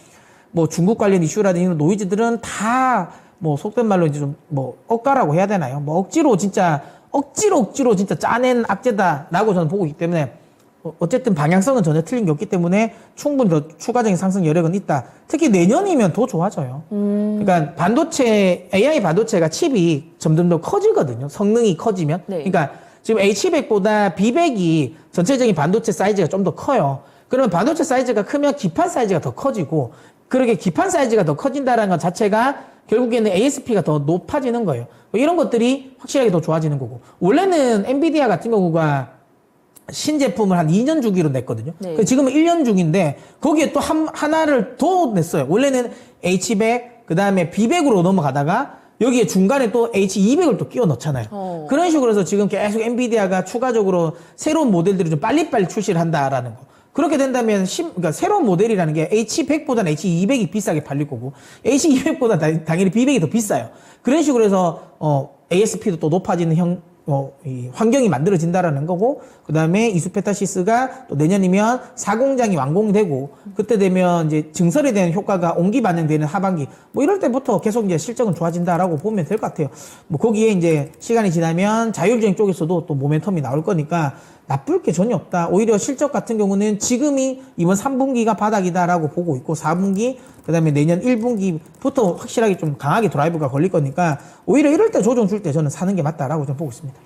뭐 중국 관련 이슈라든지 이런 노이즈들은 다 뭐 속된 말로 이제 좀 뭐 억가라고 해야 되나요? 뭐 억지로 진짜 짜낸 악재다라고 저는 보고 있기 때문에, 어쨌든 방향성은 전혀 틀린 게 없기 때문에 충분히 더 추가적인 상승 여력은 있다. 특히 내년이면 더 좋아져요. 그러니까 AI 반도체가 칩이 점점 더 커지거든요. 성능이 커지면. 네. 그러니까 지금 H100보다 B100이 전체적인 반도체 사이즈가 좀 더 커요. 그러면 반도체 사이즈가 크면 기판 사이즈가 더 커지고, 그렇게 기판 사이즈가 더 커진다는 것 자체가 결국에는 ASP가 더 높아지는 거예요. 이런 것들이 확실하게 더 좋아지는 거고, 원래는 엔비디아 같은 경우가 신제품을 한 2년 주기로 냈거든요. 네. 지금은 1년 주기인데 거기에 또 하나를 더 냈어요. 원래는 H100, 그 다음에 B100으로 넘어가다가 여기에 중간에 또 H200을 또 끼워 넣잖아요. 그런 식으로 해서 지금 계속 엔비디아가 추가적으로 새로운 모델들을 좀 빨리빨리 출시를 한다라는 거. 그렇게 된다면 그러니까 새로운 모델이라는 게 H100보다는 H200이 비싸게 팔릴 거고, H200보다 당연히 B100이 더 비싸요. 그런 식으로 해서 ASP도 또 높아지는 이 환경이 만들어진다라는 거고, 그 다음에 이수페타시스가 또 내년이면 4공장이 완공되고, 그때 되면 이제 증설에 대한 효과가 온기 반영되는 하반기, 뭐 이럴 때부터 계속 이제 실적은 좋아진다라고 보면 될 것 같아요. 뭐 거기에 이제 시간이 지나면 자율주행 쪽에서도 또 모멘텀이 나올 거니까 나쁠 게 전혀 없다. 오히려 실적 같은 경우는 지금이 이번 3분기가 바닥이다라고 보고 있고, 4분기, 그 다음에 내년 1분기부터 확실하게 좀 강하게 드라이브가 걸릴 거니까, 오히려 이럴 때 조정 줄 때 저는 사는 게 맞다라고 좀 보고 있습니다.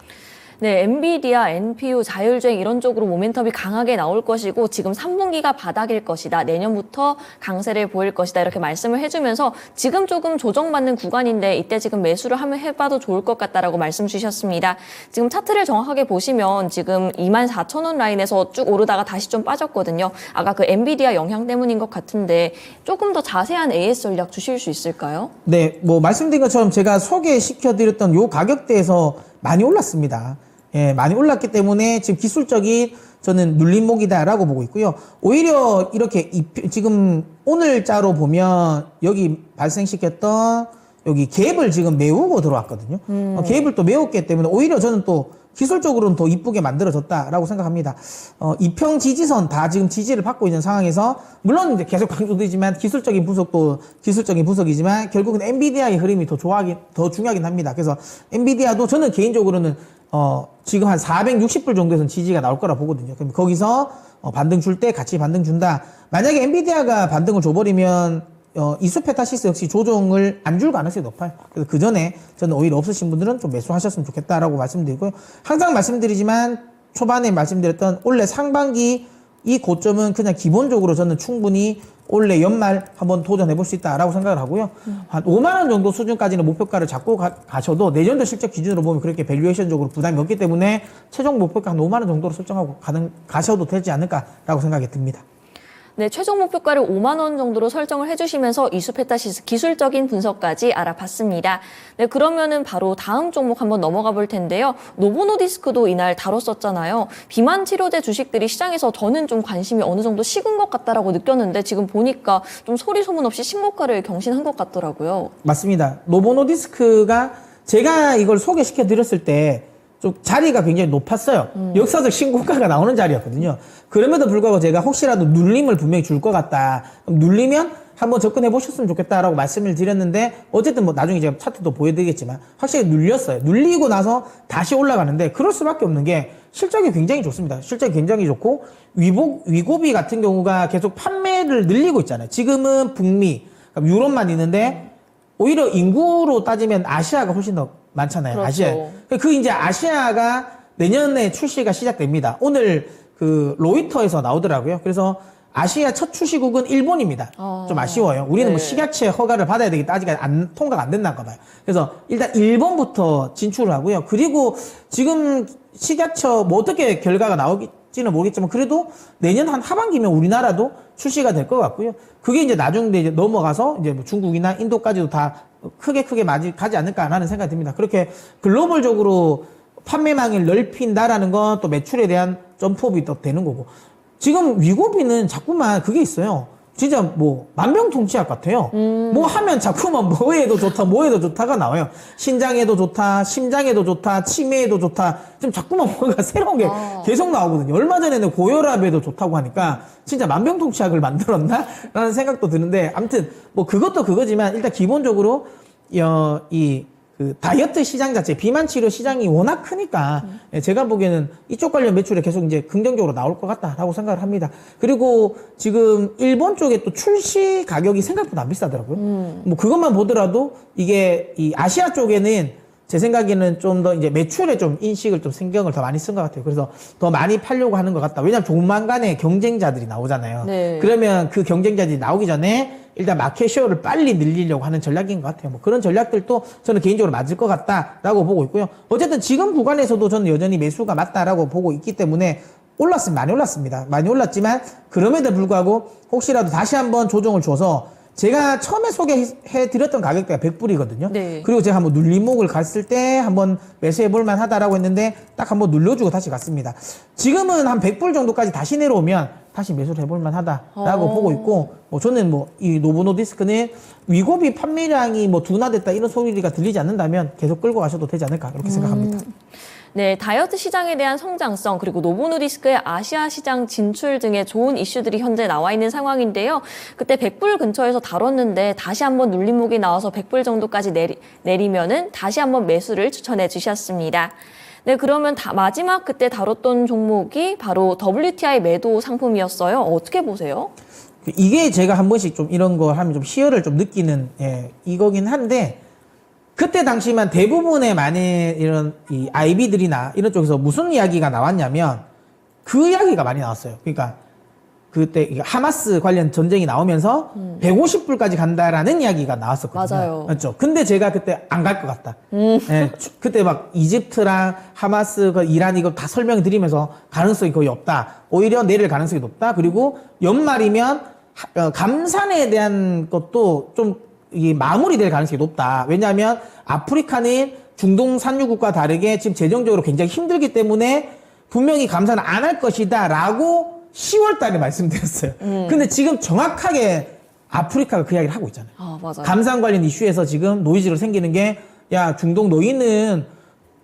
네, 엔비디아, NPU, 자율주행 이런 쪽으로 모멘텀이 강하게 나올 것이고, 지금 3분기가 바닥일 것이다. 내년부터 강세를 보일 것이다. 이렇게 말씀을 해주면서 지금 조금 조정받는 구간인데 이때 지금 매수를 해봐도 좋을 것 같다라고 말씀 주셨습니다. 지금 차트를 정확하게 보시면 지금 24,000원 라인에서 쭉 오르다가 다시 좀 빠졌거든요. 아까 그 엔비디아 영향 때문인 것 같은데 조금 더 자세한 AS 전략 주실 수 있을까요? 네, 뭐 말씀드린 것처럼 제가 소개시켜드렸던 요 가격대에서 많이 올랐습니다. 예, 많이 올랐기 때문에 지금 기술적인 저는 눌림목이다라고 보고 있고요. 오히려 이렇게 지금 오늘자로 보면 여기 발생시켰던 여기 갭을 지금 메우고 들어왔거든요. 갭을 또 메웠기 때문에 오히려 저는 또 기술적으로는 더 이쁘게 만들어졌다라고 생각합니다. 이평 지지선 다 지금 지지를 받고 있는 상황에서, 물론 이제 계속 강조되지만 기술적인 분석도 기술적인 분석이지만 결국은 엔비디아의 흐름이 더 중요하긴 합니다. 그래서 엔비디아도 저는 개인적으로는 지금 한 460불 정도에서는 지지가 나올 거라 보거든요. 그럼 거기서 반등 줄 때 같이 반등 준다. 만약에 엔비디아가 반등을 줘버리면 이수페타시스 역시 조정을 안 줄 가능성이 높아요. 그래서 그 전에 저는 오히려 없으신 분들은 좀 매수하셨으면 좋겠다라고 말씀드리고요. 항상 말씀드리지만 초반에 말씀드렸던 올해 상반기 이 고점은 그냥 기본적으로 저는 충분히 올해 연말 한번 도전해 볼 수 있다라고 생각을 하고요. 한 5만 원 정도 수준까지는 목표가를 잡고 가셔도 내년도 실적 기준으로 보면 그렇게 밸류에이션적으로 부담이 없기 때문에 최종 목표가 한 5만 원 정도로 설정하고 가셔도 되지 않을까라고 생각이 듭니다. 네, 최종 목표가를 5만 원 정도로 설정을 해주시면서 이수페타시스 기술적인 분석까지 알아봤습니다. 네, 그러면은 바로 다음 종목 한번 넘어가 볼 텐데요. 노보노디스크도 이날 다뤘었잖아요. 비만 치료제 주식들이 시장에서 저는 좀 관심이 어느 정도 식은 것 같다라고 느꼈는데 지금 보니까 좀 소리 소문 없이 신고가를 경신한 것 같더라고요. 맞습니다. 노보노디스크가 제가 이걸 소개시켜 드렸을 때 좀 자리가 굉장히 높았어요. 역사적 신고가가 나오는 자리였거든요. 그럼에도 불구하고 제가 혹시라도 눌림을 분명히 줄 것 같다. 그럼 눌리면 한번 접근해 보셨으면 좋겠다라고 말씀을 드렸는데, 어쨌든 뭐 나중에 제가 차트도 보여드리겠지만 확실히 눌렸어요. 눌리고 나서 다시 올라가는데 그럴 수밖에 없는 게 실적이 굉장히 좋습니다. 실적이 굉장히 좋고 위고비 같은 경우가 계속 판매를 늘리고 있잖아요. 지금은 북미, 유럽만 있는데 오히려 인구로 따지면 아시아가 훨씬 더 많잖아요. 그렇죠. 아시아. 그 이제 아시아가 내년에 출시가 시작됩니다. 오늘 그 로이터에서 나오더라고요. 그래서 아시아 첫 출시국은 일본입니다. 좀 아쉬워요. 우리는 뭐 식약처 허가를 받아야 되겠다. 아직 통과가 안 됐나 봐요. 그래서 일단 일본부터 진출을 하고요. 그리고 지금 식약처 뭐 어떻게 결과가 나올지는 모르겠지만 그래도 내년 한 하반기면 우리나라도 출시가 될 것 같고요. 그게 이제 나중에 이제 넘어가서 이제 뭐 중국이나 인도까지도 다 크게 가지 않을까라는 생각이 듭니다. 그렇게 글로벌적으로 판매망을 넓힌다라는 건 또 매출에 대한 점프업이 또 되는 거고, 지금 위고비는 자꾸만 그게 있어요. 진짜 뭐 만병통치약 같아요. 뭐 하면 자꾸만 뭐에도 좋다, 뭐에도 좋다가 나와요. 신장에도 좋다, 심장에도 좋다, 치매에도 좋다. 지금 자꾸만 뭔가 새로운 게 계속 나오거든요. 얼마 전에는 고혈압에도 좋다고 하니까 진짜 만병통치약을 만들었나? 라는 생각도 드는데 아무튼 뭐 그것도 그거지만 일단 기본적으로 그 다이어트 시장 자체, 비만 치료 시장이 워낙 크니까 제가 보기에는 이쪽 관련 매출에 계속 이제 긍정적으로 나올 것 같다라고 생각을 합니다. 그리고 지금 일본 쪽에 또 출시 가격이 생각보다 안 비싸더라고요. 뭐 그것만 보더라도 이게 이 아시아 쪽에는 제 생각에는 좀 더 이제 매출에 좀 인식을 좀 신경을 더 많이 쓴 것 같아요. 그래서 더 많이 팔려고 하는 것 같다. 왜냐하면 조만간에 경쟁자들이 나오잖아요. 네. 그러면 그 경쟁자들이 나오기 전에 일단 마켓 쉐어를 빨리 늘리려고 하는 전략인 것 같아요. 뭐 그런 전략들도 저는 개인적으로 맞을 것 같다라고 보고 있고요. 어쨌든 지금 구간에서도 저는 여전히 매수가 맞다라고 보고 있기 때문에 많이 올랐습니다. 많이 올랐지만 그럼에도 불구하고 혹시라도 다시 한번 조정을 줘서 제가 처음에 소개해드렸던 가격대가 100불이거든요. 네. 그리고 제가 한번 눌림목을 갔을 때 한번 매수해볼만 하다라고 했는데 딱 한번 눌러주고 다시 갔습니다. 지금은 한 100불 정도까지 다시 내려오면 다시 매수를 해볼만 하다라고 보고 있고, 뭐 저는 뭐 이 노보노디스크는 위고비 판매량이 뭐 둔화됐다 이런 소리가 들리지 않는다면 계속 끌고 가셔도 되지 않을까 그렇게 생각합니다. 네, 다이어트 시장에 대한 성장성 그리고 노보노디스크의 아시아 시장 진출 등의 좋은 이슈들이 현재 나와 있는 상황인데요. 그때 100불 근처에서 다뤘는데 다시 한번 눌림목이 나와서 100불 정도까지 내리면은 다시 한번 매수를 추천해 주셨습니다. 네, 그러면 마지막 그때 다뤘던 종목이 바로 WTI 매도 상품이었어요. 어떻게 보세요? 이게 제가 한 번씩 좀 이런 거 하면 좀 희열을 좀 느끼는 이거긴 한데, 그때 당시만 대부분의 많은 이런 이 IB들이나 이런 쪽에서 무슨 이야기가 나왔냐면 그 이야기가 많이 나왔어요. 그러니까 그때 하마스 관련 전쟁이 나오면서 150불까지 간다라는 이야기가 나왔었거든요. 맞아요. 맞죠? 근데 제가 그때 안 갈 것 같다. 예, 그때 막 이집트랑 하마스, 이란 이거 다 설명드리면서 가능성이 거의 없다. 오히려 내릴 가능성이 높다. 그리고 연말이면 감산에 대한 것도 좀 이 마무리될 가능성이 높다. 왜냐하면 아프리카는 중동 산유국과 다르게 지금 재정적으로 굉장히 힘들기 때문에 분명히 감산을 안 할 것이다 라고 10월 달에 말씀드렸어요. 근데 지금 정확하게 아프리카가 그 이야기를 하고 있잖아요. 아, 맞아요. 감산 관련 이슈에서 지금 노이즈가 생기는 게, 야, 중동 너희는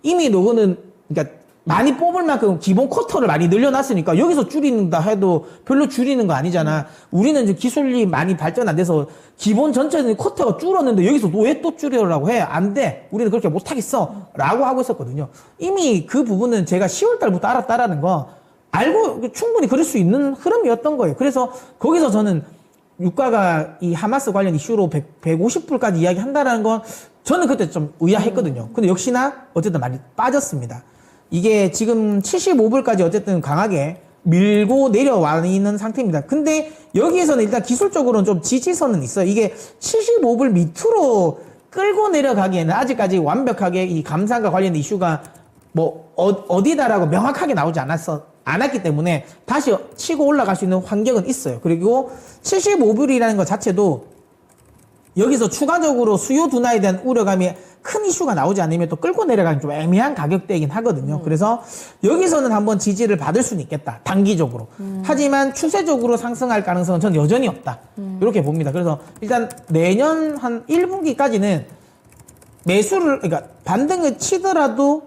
이미 너희는 그러니까 많이 뽑을 만큼 기본 쿼터를 많이 늘려놨으니까 여기서 줄이는다 해도 별로 줄이는 거 아니잖아. 우리는 이제 기술이 많이 발전 안 돼서 기본 전체적인 쿼터가 줄었는데 여기서 왜 또 줄여라고 해? 안 돼. 우리는 그렇게 못하겠어. 라고 하고 있었거든요. 이미 그 부분은 제가 10월 달부터 알았다라는 거 알고 충분히 그럴 수 있는 흐름이었던 거예요. 그래서 거기서 저는 유가가 이 하마스 관련 이슈로 150불까지 이야기한다라는 건 저는 그때 좀 의아했거든요. 근데 역시나 어쨌든 많이 빠졌습니다. 이게 지금 75불까지 어쨌든 강하게 밀고 내려와 있는 상태입니다. 근데 여기에서는 일단 기술적으로는 좀 지지선은 있어요. 이게 75불 밑으로 끌고 내려가기에는 아직까지 완벽하게 이 감산과 관련 이슈가 뭐 어디다라고 명확하게 나오지 않았기 때문에 다시 치고 올라갈 수 있는 환경은 있어요. 그리고 75불이라는 것 자체도 여기서 추가적으로 수요 둔화에 대한 우려감이 큰 이슈가 나오지 않으면 또 끌고 내려가기 좀 애매한 가격대이긴 하거든요. 그래서 여기서는 한번 지지를 받을 수는 있겠다. 단기적으로. 하지만 추세적으로 상승할 가능성은 저는 여전히 없다. 이렇게 봅니다. 그래서 일단 내년 한 1분기까지는 매수를, 그러니까 반등을 치더라도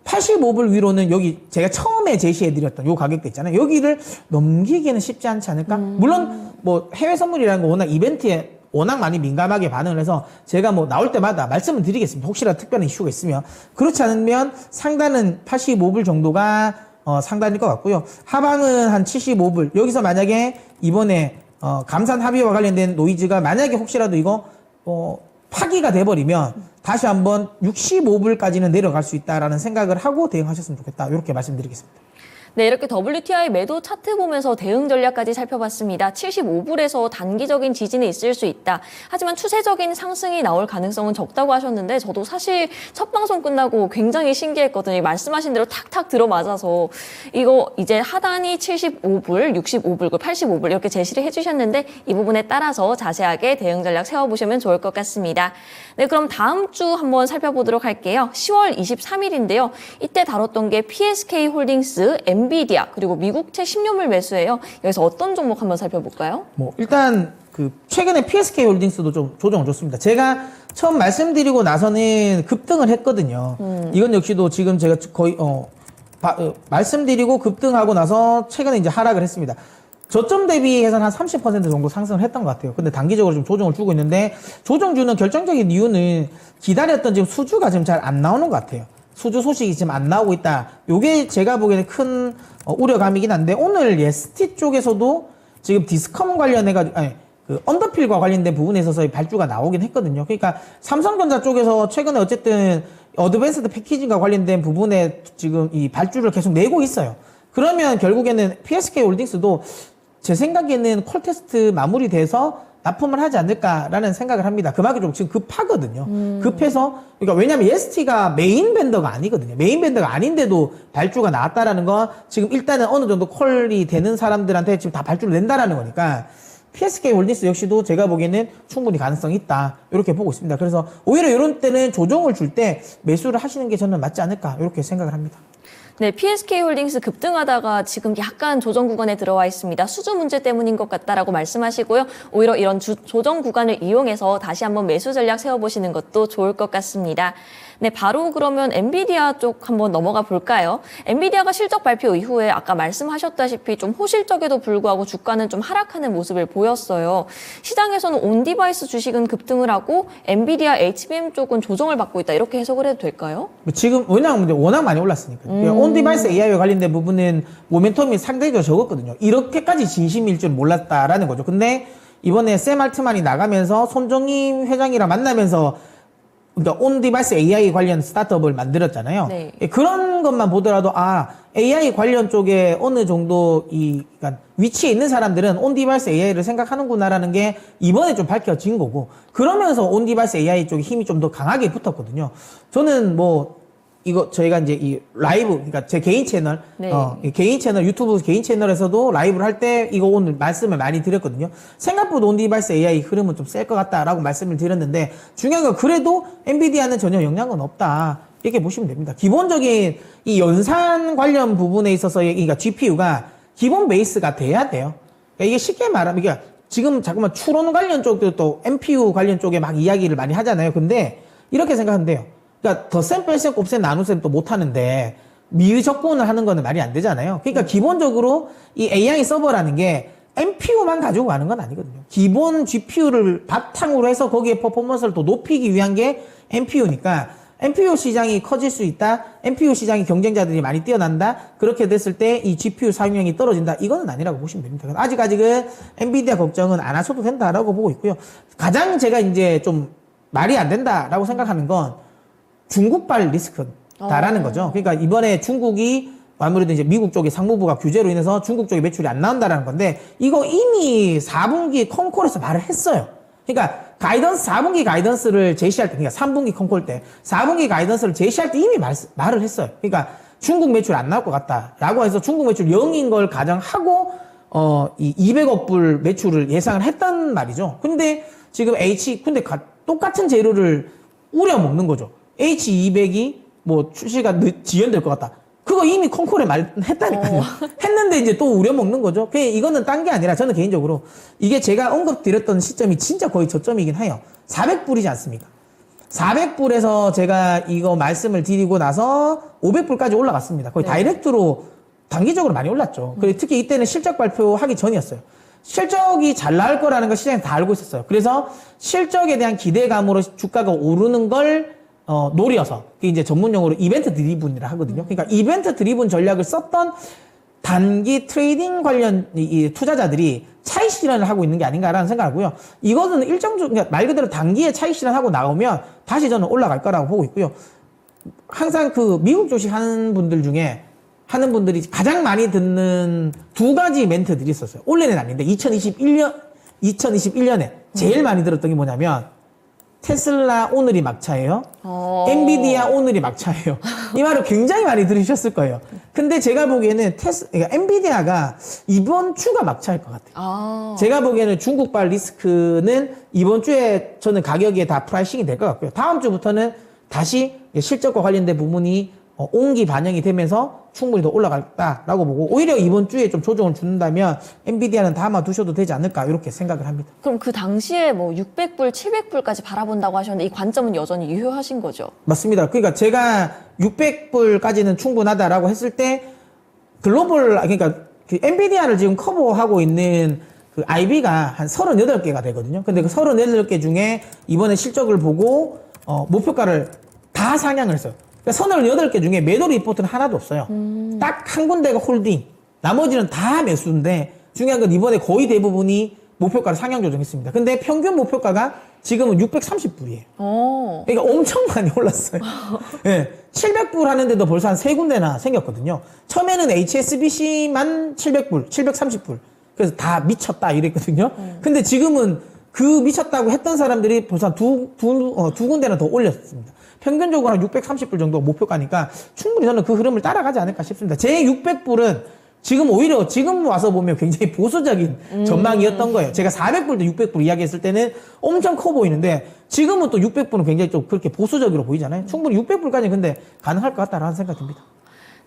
85불 위로는 여기 제가 처음에 제시해드렸던 요 가격대 있잖아요. 여기를 넘기기는 쉽지 않지 않을까? 물론 뭐 해외 선물이라는 거 워낙 이벤트에 워낙 많이 민감하게 반응을 해서 제가 뭐 나올 때마다 말씀을 드리겠습니다. 혹시라도 특별한 이슈가 있으면. 그렇지 않으면 상단은 85불 정도가 상단일 것 같고요. 하방은 한 75불. 여기서 만약에 이번에 감산 합의와 관련된 노이즈가 만약에 혹시라도 이거 파기가 돼버리면 다시 한번 65불까지는 내려갈 수 있다라는 생각을 하고 대응하셨으면 좋겠다. 이렇게 말씀드리겠습니다. 네, 이렇게 WTI 매도 차트 보면서 대응 전략까지 살펴봤습니다. 75불에서 단기적인 지진이 있을 수 있다. 하지만 추세적인 상승이 나올 가능성은 적다고 하셨는데 저도 사실 첫 방송 끝나고 굉장히 신기했거든요. 말씀하신 대로 탁탁 들어맞아서 이거 이제 하단이 75불, 65불, 85불 이렇게 제시를 해주셨는데 이 부분에 따라서 자세하게 대응 전략 세워보시면 좋을 것 같습니다. 네, 그럼 다음 주 한번 살펴보도록 할게요. 10월 23일인데요. 이때 다뤘던 게 PSK 홀딩스, 엔비디아 그리고 미국채 10년물 매수예요. 여기서 어떤 종목 한번 살펴볼까요? 뭐 일단 그 최근에 PSK 홀딩스도 좀 조정을 줬습니다. 제가 처음 말씀드리고 나서는 급등을 했거든요. 이건 역시도 지금 제가 거의 말씀드리고 급등하고 나서 최근에 이제 하락을 했습니다. 저점 대비해서는 한 30% 정도 상승을 했던 것 같아요. 근데 단기적으로 좀 조정을 주고 있는데 조정 주는 결정적인 이유는 기다렸던 지금 수주가 지금 잘 안 나오는 것 같아요. 수주 소식이 지금 안 나오고 있다. 요게 제가 보기에는 큰 우려감이긴 한데 오늘 예스티 쪽에서도 지금 디스컴 관련해가지고 그 언더필과 관련된 부분에 있어서 발주가 나오긴 했거든요. 그러니까 삼성전자 쪽에서 최근에 어쨌든 어드밴스드 패키징과 관련된 부분에 지금 이 발주를 계속 내고 있어요. 그러면 결국에는 PSK 홀딩스도 제 생각에는 콜 테스트 마무리돼서 납품을 하지 않을까라는 생각을 합니다. 그만큼 좀 지금 급하거든요. 급해서, 그러니까 왜냐면 EST가 메인 벤더가 아니거든요. 메인 벤더가 아닌데도 발주가 나왔다라는 건 지금 일단은 어느 정도 콜이 되는 사람들한테 지금 다 발주를 낸다라는 거니까 PSK 홀딩스 역시도 제가 보기에는 충분히 가능성이 있다. 이렇게 보고 있습니다. 그래서 오히려 이런 때는 조정을 줄 때 매수를 하시는 게 저는 맞지 않을까. 이렇게 생각을 합니다. 네, PSK 홀딩스 급등하다가 지금 약간 조정 구간에 들어와 있습니다. 수주 문제 때문인 것 같다라고 말씀하시고요. 오히려 이런 조정 구간을 이용해서 다시 한번 매수 전략 세워보시는 것도 좋을 것 같습니다. 네, 바로 그러면 엔비디아 쪽 한번 넘어가 볼까요? 엔비디아가 실적 발표 이후에 아까 말씀하셨다시피 좀 호실적에도 불구하고 주가는 좀 하락하는 모습을 보였어요. 시장에서는 온디바이스 주식은 급등을 하고 엔비디아 HBM 쪽은 조정을 받고 있다. 이렇게 해석을 해도 될까요? 지금 왜냐하면 워낙 많이 올랐으니까. 온디바이스 AI와 관련된 부분은 모멘텀이 상대적으로 적었거든요. 이렇게까지 진심일 줄 몰랐다라는 거죠. 근데 이번에 샘 알트만이 나가면서 손정희 회장이랑 만나면서 그러니까 온디바이스 AI 관련 스타트업을 만들었잖아요. 네. 그런 것만 보더라도 AI 관련 쪽에 어느 정도 그러니까 위치에 있는 사람들은 온디바이스 AI를 생각하는구나라는 게 이번에 좀 밝혀진 거고 그러면서 온디바이스 AI 쪽에 힘이 좀 더 강하게 붙었거든요. 저는 이거 저희가 이제 이 라이브 그러니까 제 개인 채널 네. 개인 채널 유튜브 개인 채널에서도 라이브를 할 때 이거 오늘 말씀을 많이 드렸거든요. 생각보다 온디바이스 AI 흐름은 좀 셀 것 같다라고 말씀을 드렸는데 중요한 건 그래도 엔비디아는 전혀 영향은 없다. 이렇게 보시면 됩니다. 기본적인 이 연산 관련 부분에 있어서 그러니까 GPU가 기본 베이스가 돼야 돼요. 그러니까 이게 쉽게 말하면 그러니까 지금 자꾸만 추론 관련 쪽도 또 NPU 관련 쪽에 막 이야기를 많이 하잖아요. 근데 이렇게 생각하면 돼요. 그러니까 덧셈, 뺄셈, 곱셈, 나눗셈 또 못하는데 미적분을 하는 거는 말이 안 되잖아요. 그러니까 기본적으로 이 AI 서버라는 게 NPU만 가지고 가는 건 아니거든요. 기본 GPU를 바탕으로 해서 거기에 퍼포먼스를 또 높이기 위한 게 NPU니까 NPU 시장이 커질 수 있다. NPU 시장이 경쟁자들이 많이 뛰어난다. 그렇게 됐을 때 이 GPU 사용량이 떨어진다. 이거는 아니라고 보시면 됩니다. 아직은 엔비디아 걱정은 안 하셔도 된다라고 보고 있고요. 가장 제가 이제 좀 말이 안 된다라고 생각하는 건 중국발 리스크다라는 거죠. 그러니까 이번에 중국이 아무래도 이제 미국 쪽의 상무부가 규제로 인해서 중국 쪽의 매출이 안 나온다라는 건데 이거 이미 4분기 콩콜에서 말을 했어요. 그러니까 4분기 가이던스를 제시할 때, 그러니까 3분기 콩콜 때 4분기 가이던스를 제시할 때 이미 말을 했어요. 그러니까 중국 매출 안 나올 것 같다라고 해서 중국 매출 0인 걸 가정하고 이 200억 불 매출을 예상을 했단 말이죠. 근데 지금 근데 똑같은 재료를 우려 먹는 거죠. H200이 출시가 지연될 것 같다. 그거 이미 콩콜에 말했다니까요. 했는데 이제 또 우려먹는 거죠. 이거는 딴 게 아니라 저는 개인적으로 이게 제가 언급드렸던 시점이 진짜 거의 저점이긴 해요. 400불이지 않습니까? 400불에서 제가 이거 말씀을 드리고 나서 500불까지 올라갔습니다. 거의 다이렉트로 단기적으로 많이 올랐죠. 그리고 특히 이때는 실적 발표하기 전이었어요. 실적이 잘 나올 거라는 걸 시장이 다 알고 있었어요. 그래서 실적에 대한 기대감으로 주가가 오르는 걸 노려서, 그게 이제 전문용어로 이벤트 드리븐이라 하거든요. 그러니까 이벤트 드리븐 전략을 썼던 단기 트레이딩 관련 이 투자자들이 차익 실현을 하고 있는 게 아닌가라는 생각을 하고요. 이것은 그러니까 말 그대로 단기에 차익 실현하고 나오면 다시 저는 올라갈 거라고 보고 있고요. 항상 그 미국 주식 하는 분들이 가장 많이 듣는 두 가지 멘트들이 있었어요. 올해는 아닌데 2021년에 제일 많이 들었던 게 뭐냐면 테슬라 오늘이 막차예요. 엔비디아 오늘이 막차예요. 이 말을 굉장히 많이 들으셨을 거예요. 근데 제가 보기에는 그러니까 엔비디아가 이번 주가 막차일 것 같아요. 제가 보기에는 중국발 리스크는 이번 주에 저는 가격에 다 프라이싱이 될 것 같고요. 다음 주부터는 다시 실적과 관련된 부분이 온기 반영이 되면서 충분히 더 올라갈다라고 보고 오히려 이번 주에 좀 조정을 준다면 엔비디아는 담아 두셔도 되지 않을까 이렇게 생각을 합니다. 그럼 그 당시에 뭐 600불, 700불까지 바라본다고 하셨는데 이 관점은 여전히 유효하신 거죠? 맞습니다. 그러니까 제가 600불까지는 충분하다라고 했을 때 그러니까 그 엔비디아를 지금 커버하고 있는 그 IB가 한 38개가 되거든요. 근데 그 38개 중에 이번에 실적을 보고 목표가를 다 상향을 했어요. 그러니까 38개 중에 매도 리포트는 하나도 없어요. 딱 한 군데가 홀딩. 나머지는 다 매수인데 중요한 건 이번에 거의 대부분이 목표가를 상향 조정했습니다. 근데 평균 목표가가 지금은 630불이에요. 그러니까 엄청 많이 올랐어요. 네, 700불 하는데도 벌써 한 3군데나 생겼거든요. 처음에는 HSBC만 700불, 730불. 그래서 다 미쳤다 이랬거든요. 근데 지금은 그 미쳤다고 했던 사람들이 벌써 두 군데나 더 올렸습니다. 평균적으로 한 630불 정도 목표가니까 충분히 저는 그 흐름을 따라가지 않을까 싶습니다. 제 600불은 지금 오히려 지금 와서 보면 굉장히 보수적인 전망이었던 거예요. 제가 400불도 600불 이야기했을 때는 엄청 커 보이는데 지금은 또 600불은 굉장히 좀 그렇게 보수적으로 보이잖아요. 충분히 600불까지 근데 가능할 것 같다라는 생각이 듭니다.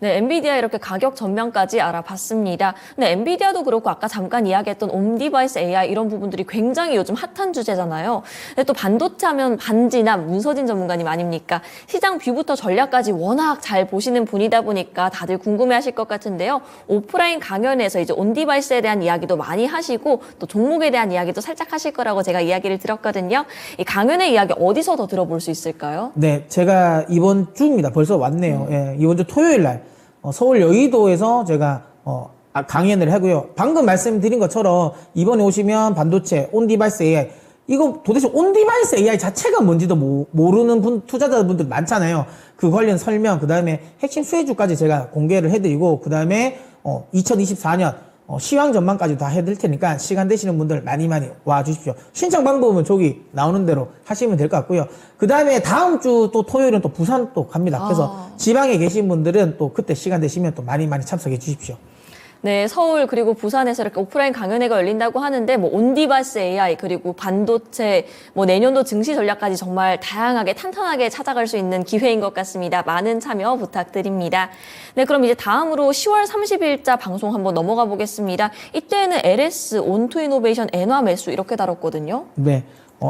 네, 엔비디아 이렇게 가격 전망까지 알아봤습니다. 근데 엔비디아도 그렇고 아까 잠깐 이야기했던 온디바이스 AI 이런 부분들이 굉장히 요즘 핫한 주제잖아요. 근데 또 반도체 하면 반지남 문서진 전문가님 아닙니까? 시장 뷰부터 전략까지 워낙 잘 보시는 분이다 보니까 다들 궁금해하실 것 같은데요. 오프라인 강연에서 이제 온디바이스에 대한 이야기도 많이 하시고 또 종목에 대한 이야기도 살짝 하실 거라고 제가 이야기를 들었거든요. 이 강연의 이야기 어디서 더 들어볼 수 있을까요? 네, 제가 이번 주입니다. 벌써 왔네요. 예, 이번 주 토요일 날 서울 여의도에서 제가 강연을 하고요. 방금 말씀드린 것처럼 이번에 오시면 반도체, 온디바이스 AI 이거 도대체 온디바이스 AI 자체가 뭔지도 모르는 투자자분들 많잖아요. 그 관련 설명, 그 다음에 핵심 수혜주까지 제가 공개를 해드리고 그 다음에 2024년 시황 전망까지 다 해드릴 테니까 시간 되시는 분들 많이 와 주십시오. 신청 방법은 저기 나오는 대로 하시면 될 것 같고요. 그 다음에 다음 주 또 토요일은 또 부산 또 갑니다. 그래서 지방에 계신 분들은 또 그때 시간 되시면 또 많이 참석해 주십시오. 네, 서울 그리고 부산에서 이렇게 오프라인 강연회가 열린다고 하는데 뭐 온디바이스 AI 그리고 반도체 뭐 내년도 증시 전략까지 정말 다양하게 탄탄하게 찾아갈 수 있는 기회인 것 같습니다. 많은 참여 부탁드립니다. 네, 그럼 이제 다음으로 10월 30일자 방송 한번 넘어가 보겠습니다. 이때는 LS, 온투이노베이션, 엔화 매수 이렇게 다뤘거든요. 네,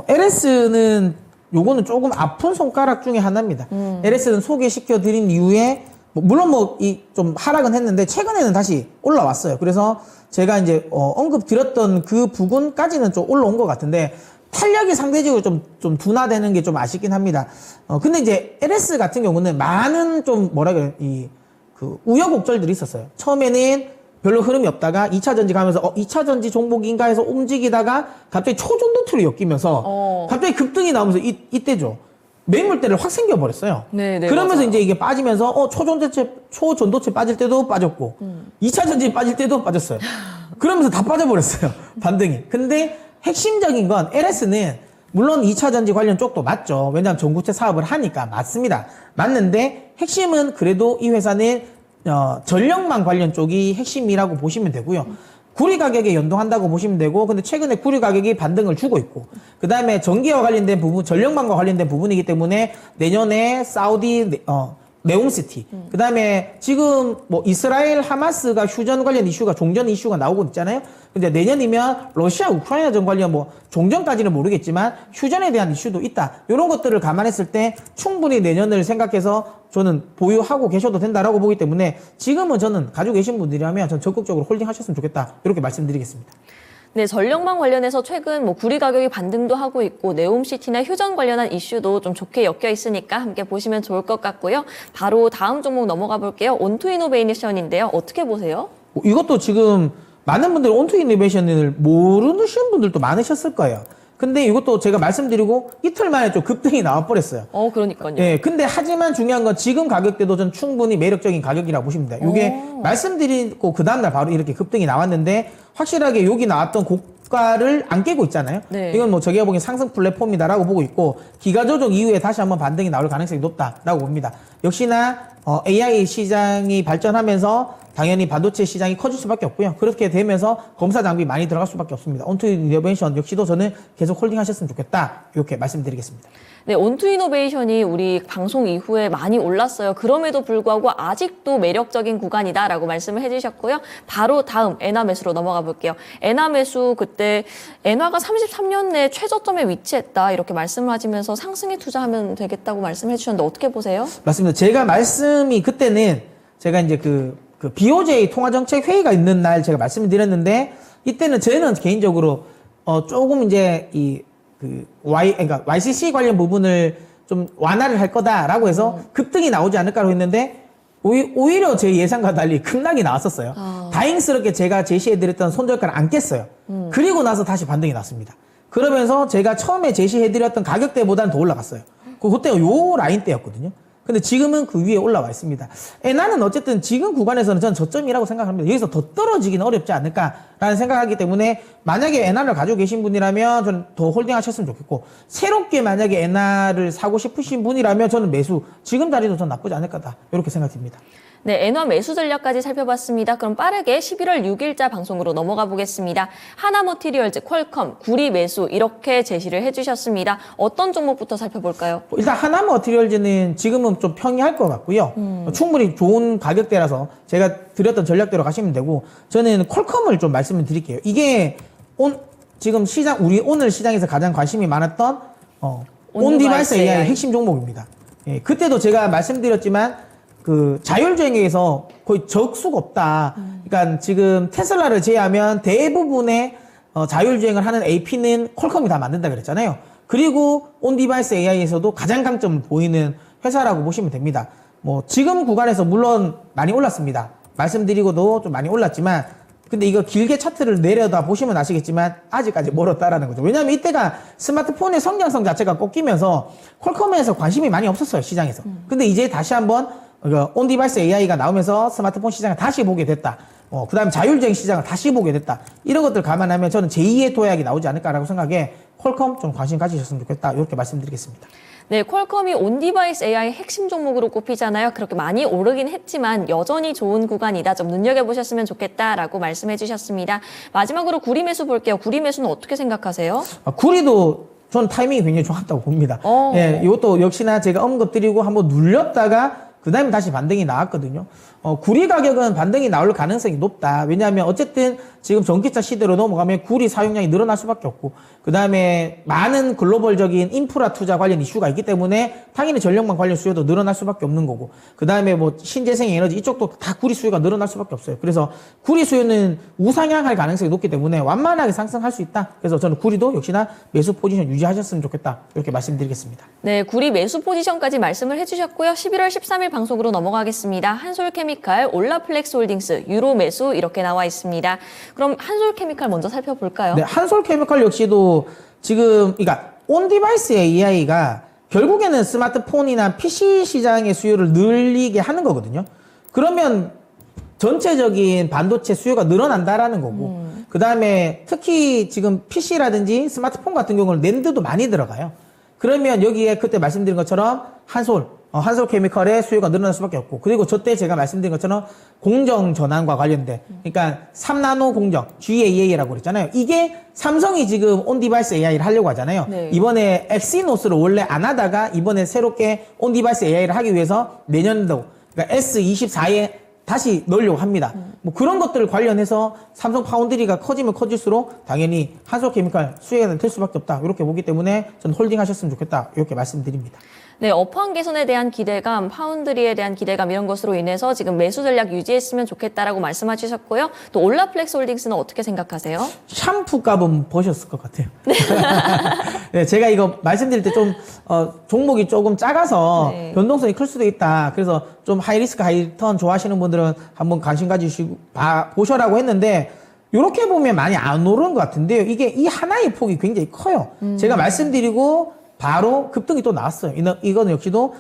LS는 요거는 조금 아픈 손가락 중에 하나입니다. LS는 소개시켜 드린 이후에 물론 좀 하락은 했는데 최근에는 다시 올라왔어요. 그래서 제가 이제 언급 드렸던 그 부분까지는 좀 올라온 것 같은데 탄력이 상대적으로 좀 둔화되는 게 좀 아쉽긴 합니다. 근데 이제 LS 같은 경우는 많은 좀 그 우여곡절들이 있었어요. 처음에는 별로 흐름이 없다가 2차 전지 가면서 2차 전지 종목인가 해서 움직이다가 갑자기 초전도투로 엮이면서 갑자기 급등이 나오면서 이때죠. 매물대를 확 생겨버렸어요. 네, 그러면서 맞아요. 이제 이게 빠지면서 초전도체 빠질 때도 빠졌고 2차 전지 빠질 때도 빠졌어요. 그러면서 다 빠져버렸어요. 반등이. 근데 핵심적인 건 LS는 물론 2차 전지 관련 쪽도 맞죠. 왜냐하면 전구체 사업을 하니까 맞습니다. 맞는데 핵심은 그래도 이 회사는 전력망 관련 쪽이 핵심이라고 보시면 되고요. 구리 가격에 연동한다고 보시면 되고, 근데 최근에 구리 가격이 반등을 주고 있고, 그 다음에 전기와 관련된 부분, 전력망과 관련된 부분이기 때문에 내년에 사우디, 네옴시티, 그 다음에 지금 이스라엘 하마스가 휴전 관련 이슈가 종전 이슈가 나오고 있잖아요. 근데 내년이면 러시아 우크라이나전 관련 종전까지는 모르겠지만 휴전에 대한 이슈도 있다. 이런 것들을 감안했을 때 충분히 내년을 생각해서 저는 보유하고 계셔도 된다라고 보기 때문에 지금은 저는 가지고 계신 분들이라면 전 적극적으로 홀딩 하셨으면 좋겠다. 이렇게 말씀드리겠습니다. 네, 전력망 관련해서 최근 구리 가격이 반등도 하고 있고 네옴시티나 휴전 관련한 이슈도 좀 좋게 엮여 있으니까 함께 보시면 좋을 것 같고요. 바로 다음 종목 넘어가 볼게요. 온투이노베이션인데요. 어떻게 보세요? 이것도 지금 많은 분들이 온투이노베이션을 모르시는 분들도 많으셨을 거예요. 근데 이것도 제가 말씀드리고 이틀 만에 좀 급등이 나와버렸어요. 그러니까요. 예, 근데 하지만 중요한 건 지금 가격대도 전 충분히 매력적인 가격이라고 보시면 돼요. 이게 말씀드리고 그 다음날 바로 이렇게 급등이 나왔는데 확실하게 여기 나왔던 가를 안 깨고 있잖아요. 네. 이건 뭐 저희가 보기엔 상승 플랫폼이다라고 보고 있고 기가 조정 이후에 다시 한번 반등이 나올 가능성이 높다라고 봅니다. 역시나 AI 시장이 발전하면서 당연히 반도체 시장이 커질 수밖에 없고요. 그렇게 되면서 검사 장비 많이 들어갈 수밖에 없습니다. 온투 이노베이션 역시도 저는 계속 홀딩하셨으면 좋겠다. 이렇게 말씀드리겠습니다. 네, 온투 이노베이션이 우리 방송 이후에 많이 올랐어요. 그럼에도 불구하고 아직도 매력적인 구간이다라고 말씀을 해주셨고요. 바로 다음 엔화 매수로 넘어가 볼게요. 엔화 매수 그때 엔화가 33년 내 최저점에 위치했다 이렇게 말씀을 하시면서 상승에 투자하면 되겠다고 말씀해 주셨는데 어떻게 보세요? 맞습니다. 제가 말씀이 그때는 제가 이제 그 BOJ 통화정책 회의가 있는 날 제가 말씀을 드렸는데 이때는 저는 개인적으로 조금 이제 그러니까 YCC 관련 부분을 좀 완화를 할 거다라고 해서 급등이 나오지 않을까라고 했는데 오히려 제 예상과 달리 급락이 나왔었어요. 다행스럽게 제가 제시해드렸던 손절가를 안 깼어요. 그리고 나서 다시 반등이 났습니다. 그러면서 제가 처음에 제시해드렸던 가격대보다는 더 올라갔어요. 그때가 요 라인대였거든요. 근데 지금은 그 위에 올라와 있습니다. 엔화는 어쨌든 지금 구간에서는 저는 저점이라고 생각합니다. 여기서 더 떨어지기는 어렵지 않을까라는 생각하기 때문에 만약에 엔화를 가지고 계신 분이라면 저는 더 홀딩하셨으면 좋겠고 새롭게 만약에 엔화를 사고 싶으신 분이라면 저는 매수 지금 자리도 전 나쁘지 않을 거다 이렇게 생각됩니다. 네, 엔화 매수 전략까지 살펴봤습니다. 그럼 빠르게 11월 6일자 방송으로 넘어가 보겠습니다. 하나머티리얼즈, 퀄컴, 구리 매수 이렇게 제시를 해주셨습니다. 어떤 종목부터 살펴볼까요? 일단 하나머티리얼즈는 지금은 좀 평이할 것 같고요. 충분히 좋은 가격대라서 제가 드렸던 전략대로 가시면 되고 저는 퀄컴을 좀 말씀을 드릴게요. 이게 지금 우리 오늘 시장에서 가장 관심이 많았던 온디바이스 AI 핵심 종목입니다. 예, 그때도 제가 말씀드렸지만 그 자율주행에서 거의 적수가 없다. 그러니까 지금 테슬라를 제외하면 대부분의 자율주행을 하는 AP는 퀄컴이 다 만든다 그랬잖아요. 그리고 온디바이스 AI에서도 가장 강점을 보이는 회사라고 보시면 됩니다. 뭐 지금 구간에서 물론 많이 올랐습니다. 말씀드리고도 좀 많이 올랐지만 근데 이거 길게 차트를 내려다 보시면 아시겠지만 아직까지 멀었다라는 거죠. 왜냐하면 이때가 스마트폰의 성장성 자체가 꺾이면서 퀄컴에서 관심이 많이 없었어요, 시장에서. 근데 이제 다시 한번 온디바이스 AI가 나오면서 스마트폰 시장을 다시 보게 됐다. 그 다음에 자율주행 시장을 다시 보게 됐다. 이런 것들 감안하면 저는 제2의 도약이 나오지 않을까라고 생각해 퀄컴 좀 관심 가지셨으면 좋겠다. 이렇게 말씀드리겠습니다. 네, 퀄컴이 온디바이스 AI 핵심 종목으로 꼽히잖아요. 그렇게 많이 오르긴 했지만 여전히 좋은 구간이다. 좀 눈여겨보셨으면 좋겠다라고 말씀해 주셨습니다. 마지막으로 구리 매수 볼게요. 구리 매수는 어떻게 생각하세요? 구리도 저는 타이밍이 굉장히 좋았다고 봅니다. 예, 이것도 역시나 제가 언급드리고 한번 눌렸다가 그 다음에 다시 반등이 나왔거든요. 구리 가격은 반등이 나올 가능성이 높다. 왜냐하면 어쨌든 지금 전기차 시대로 넘어가면 구리 사용량이 늘어날 수밖에 없고 그 다음에 많은 글로벌적인 인프라 투자 관련 이슈가 있기 때문에 당연히 전력망 관련 수요도 늘어날 수밖에 없는 거고 그 다음에 뭐 신재생 에너지 이쪽도 다 구리 수요가 늘어날 수밖에 없어요. 그래서 구리 수요는 우상향할 가능성이 높기 때문에 완만하게 상승할 수 있다. 그래서 저는 구리도 역시나 매수 포지션 유지하셨으면 좋겠다. 이렇게 말씀드리겠습니다. 네, 구리 매수 포지션까지 말씀을 해주셨고요. 11월 13일 방송으로 넘어가겠습니다. 한솔케미칼, 올라플렉스홀딩스, 유로 매수 이렇게 나와 있습니다. 그럼 한솔케미칼 먼저 살펴볼까요? 네, 한솔케미칼 역시도 지금 그러니까 온디바이스 AI가 결국에는 스마트폰이나 PC 시장의 수요를 늘리게 하는 거거든요. 그러면 전체적인 반도체 수요가 늘어난다라는 거고 그 다음에 특히 지금 PC라든지 스마트폰 같은 경우는 낸드도 많이 들어가요. 그러면 여기에 그때 말씀드린 것처럼 한솔케미칼의 수요가 늘어날 수밖에 없고 그리고 저때 제가 말씀드린 것처럼 공정 전환과 관련된 그러니까 3나노 공정 GAA라고 그랬잖아요. 이게 삼성이 지금 온디바이스 AI를 하려고 하잖아요. 네. 이번에 엑시노스를 원래 안 하다가 이번에 새롭게 온디바이스 AI를 하기 위해서 내년도 그러니까 S24에 다시 넣으려고 합니다. 뭐 그런 것들 관련해서 삼성 파운드리가 커지면 커질수록 당연히 한솔케미칼 수혜가 될 수밖에 없다. 이렇게 보기 때문에 저는 홀딩 하셨으면 좋겠다. 이렇게 말씀드립니다. 네, 업황 개선에 대한 기대감, 파운드리에 대한 기대감 이런 것으로 인해서 지금 매수 전략 유지했으면 좋겠다라고 말씀하셨고요. 또 올라플렉스 홀딩스는 어떻게 생각하세요? 샴푸 값은 버셨을 것 같아요. 네, 제가 이거 말씀드릴 때 좀 종목이 조금 작아서 네. 변동성이 클 수도 있다. 그래서 좀 하이리스크 하이리턴 좋아하시는 분들은 한번 관심 가지시고 보셔라고 했는데 이렇게 보면 많이 안 오르는 것 같은데요. 이게 이 하나의 폭이 굉장히 커요. 제가 말씀드리고 바로 급등이 또 나왔어요. 이거는 역시도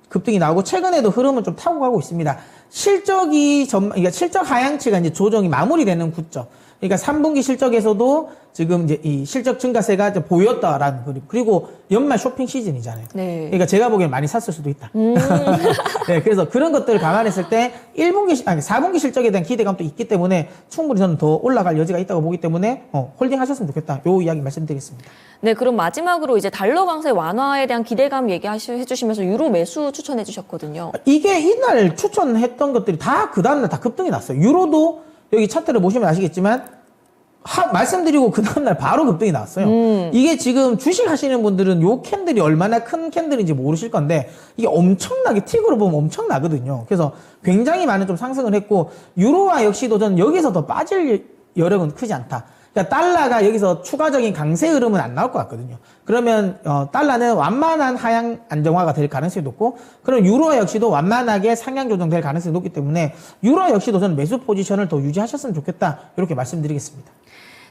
급등이 나오고 최근에도 흐름은 좀 타고 가고 있습니다. 그러니까 실적 하향치가 이제 조정이 마무리되는 구점. 그러니까 3분기 실적에서도 지금 이제 이 실적 증가세가 이제 보였다라는 그림. 그리고 연말 쇼핑 시즌이잖아요. 네. 그러니까 제가 보기엔 많이 샀을 수도 있다. 네, 그래서 그런 것들을 감안했을 때 4분기 실적에 대한 기대감도 있기 때문에 충분히 저는 더 올라갈 여지가 있다고 보기 때문에 홀딩 하셨으면 좋겠다. 요 이야기 말씀드리겠습니다. 네, 그럼 마지막으로 이제 달러 강세 완화에 대한 기대감 해주시면서 유로 매수 추천해 주셨거든요. 이게 이날 추천했던 것들이 다 그 다음날 다 급등이 났어요. 유로도 여기 차트를 보시면 아시겠지만 말씀드리고 그 다음날 바로 급등이 나왔어요. 이게 지금 주식 하시는 분들은 요 캔들이 얼마나 큰 캔들인지 모르실 건데 이게 엄청나게 틱으로 보면 엄청나거든요. 그래서 굉장히 많은 좀 상승을 했고 유로화 역시도 저는 여기서 더 빠질 여력은 크지 않다. 그러니까 달러가 여기서 추가적인 강세 흐름은 안 나올 것 같거든요. 그러면 달러는 완만한 하향 안정화가 될 가능성이 높고 그럼 유로화 역시도 완만하게 상향 조정될 가능성이 높기 때문에 유로화 역시도 저는 매수 포지션을 더 유지하셨으면 좋겠다. 이렇게 말씀드리겠습니다.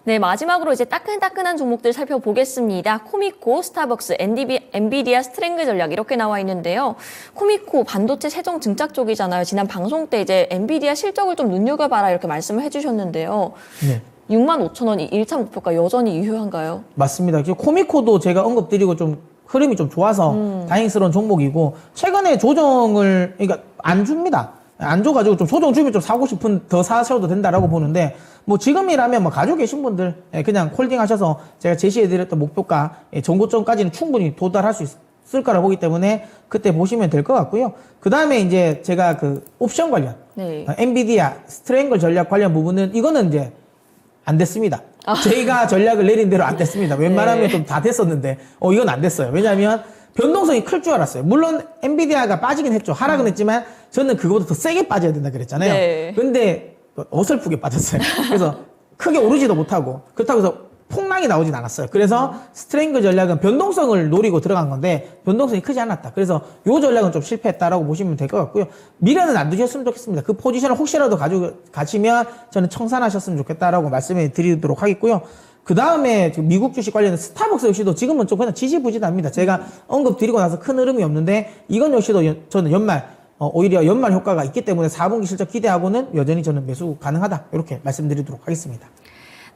네, 마지막으로 이제 따끈따끈한 종목들 살펴보겠습니다. 코미코, 스타벅스, 엔비디아 스트렝글 전략 이렇게 나와 있는데요. 코미코 반도체 세정 증착 쪽이잖아요. 지난 방송 때 이제 엔비디아 실적을 좀 눈여겨봐라 이렇게 말씀을 해주셨는데요. 네. 65,000원이 1차 목표가 여전히 유효한가요? 맞습니다. 지금 코미코도 제가 언급드리고 좀 흐름이 좀 좋아서 다행스러운 종목이고 최근에 조정을 그러니까 안 줍니다. 안 줘가지고 좀 조정 주면 좀 사고 싶은 더 사셔도 된다라고 보는데 뭐 지금이라면 뭐 가지고 계신 분들 그냥 홀딩 하셔서 제가 제시해드렸던 목표가 전고점까지는 충분히 도달할 수 있을 거라 보기 때문에 그때 보시면 될 것 같고요. 그 다음에 이제 제가 그 옵션 관련 네. 엔비디아 스트렝글 전략 관련 부분은 이거는 이제 안 됐습니다. 저희가 전략을 내린 대로 안 됐습니다. 웬만하면 좀 다 됐었는데 이건 안 됐어요. 왜냐하면 변동성이 클 줄 알았어요. 물론 엔비디아가 빠지긴 했죠. 하락은 했지만 저는 그거보다 더 세게 빠져야 된다 그랬잖아요. 네. 근데 어설프게 빠졌어요. 그래서 크게 오르지도 못하고 그렇다고 해서 폭락이 나오진 않았어요. 그래서 스트렝글 전략은 변동성을 노리고 들어간 건데 변동성이 크지 않았다. 그래서 요 전략은 좀 실패했다라고 보시면 될 것 같고요. 미래는 안 두셨으면 좋겠습니다. 그 포지션을 혹시라도 가지고 가시면 저는 청산하셨으면 좋겠다라고 말씀해 드리도록 하겠고요. 그 다음에 미국 주식 관련된 스타벅스 역시도 지금은 좀 그냥 지지부진합니다. 제가 언급 드리고 나서 큰 흐름이 없는데 이건 역시도 저는 연말 오히려 연말 효과가 있기 때문에 4분기 실적 기대하고는 여전히 저는 매수 가능하다. 이렇게 말씀드리도록 하겠습니다.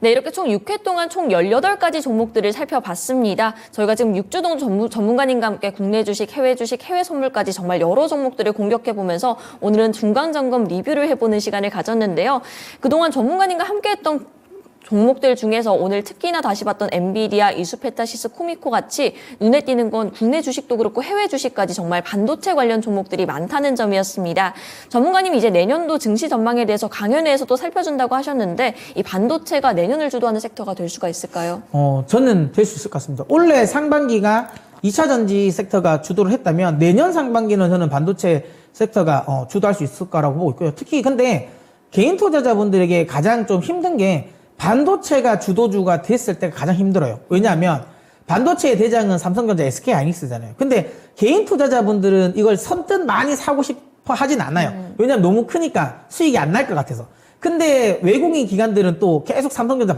네, 이렇게 총 6회 동안 총 18가지 종목들을 살펴봤습니다. 저희가 지금 6주동 전문가님과 함께 국내 주식, 해외 선물까지 정말 여러 종목들을 공격해보면서 오늘은 중간점검 리뷰를 해보는 시간을 가졌는데요. 그동안 전문가님과 함께했던 종목들 중에서 오늘 특히나 다시 봤던 엔비디아, 이수페타시스, 코미코 같이 눈에 띄는 건 국내 주식도 그렇고 해외 주식까지 정말 반도체 관련 종목들이 많다는 점이었습니다. 전문가님이 이제 내년도 증시 전망에 대해서 강연회에서도 살펴준다고 하셨는데 이 반도체가 내년을 주도하는 섹터가 될 수가 있을까요? 저는 될 수 있을 것 같습니다. 올해 상반기가 2차 전지 섹터가 주도를 했다면 내년 상반기는 저는 반도체 섹터가 주도할 수 있을 거라고 보고 있고요. 특히 근데 개인 투자자분들에게 가장 좀 힘든 게 반도체가 주도주가 됐을 때가 가장 힘들어요. 왜냐하면 반도체의 대장은 삼성전자, SK하이닉스잖아요. 근데 개인 투자자분들은 이걸 선뜻 많이 사고 싶어 하진 않아요. 왜냐하면 너무 크니까 수익이 안 날 것 같아서. 근데 외국인 기관들은 또 계속 삼성전자,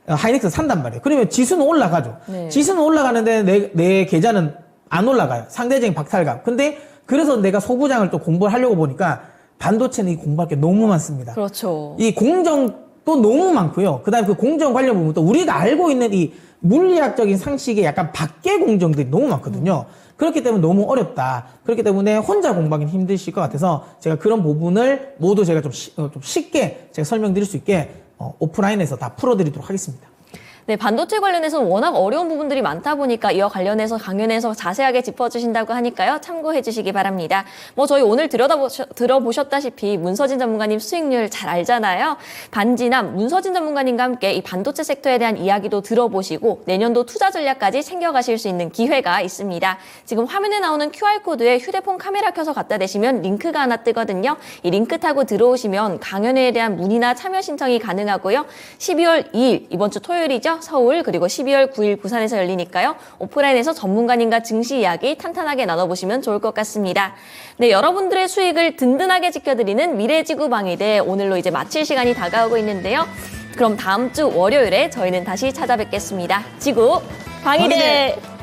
하이닉스 산단 말이에요. 그러면 지수는 올라가죠. 네. 지수는 올라가는데 내 계좌는 안 올라가요. 상대적인 박탈감. 근데 그래서 내가 소부장을 또 공부를 하려고 보니까 반도체는 이 공부할 게 너무 많습니다. 그렇죠. 이 공정 또 너무 많고요. 그 다음에 그 공정 관련 부분 또 우리가 알고 있는 이 물리학적인 상식의 약간 밖의 공정들이 너무 많거든요. 그렇기 때문에 너무 어렵다. 그렇기 때문에 혼자 공부하기는 힘드실 것 같아서 제가 그런 부분을 모두 제가 좀 쉽게 제가 설명드릴 수 있게 오프라인에서 다 풀어드리도록 하겠습니다. 네, 반도체 관련해서는 워낙 어려운 부분들이 많다 보니까 이와 관련해서 강연에서 자세하게 짚어주신다고 하니까요. 참고해 주시기 바랍니다. 저희 오늘 들어보셨다시피 문서진 전문가님 수익률 잘 알잖아요. 반지남 문서진 전문가님과 함께 이 반도체 섹터에 대한 이야기도 들어보시고 내년도 투자 전략까지 챙겨가실 수 있는 기회가 있습니다. 지금 화면에 나오는 QR코드에 휴대폰 카메라 켜서 갖다 대시면 링크가 하나 뜨거든요. 이 링크 타고 들어오시면 강연회에 대한 문의나 참여 신청이 가능하고요. 12월 2일 이번 주 토요일이죠. 서울 그리고 12월 9일 부산에서 열리니까요. 오프라인에서 전문가님과 증시 이야기 탄탄하게 나눠보시면 좋을 것 같습니다. 네, 여러분들의 수익을 든든하게 지켜드리는 미래지구 방위대 오늘로 이제 마칠 시간이 다가오고 있는데요. 그럼 다음 주 월요일에 저희는 다시 찾아뵙겠습니다. 지구 방위대.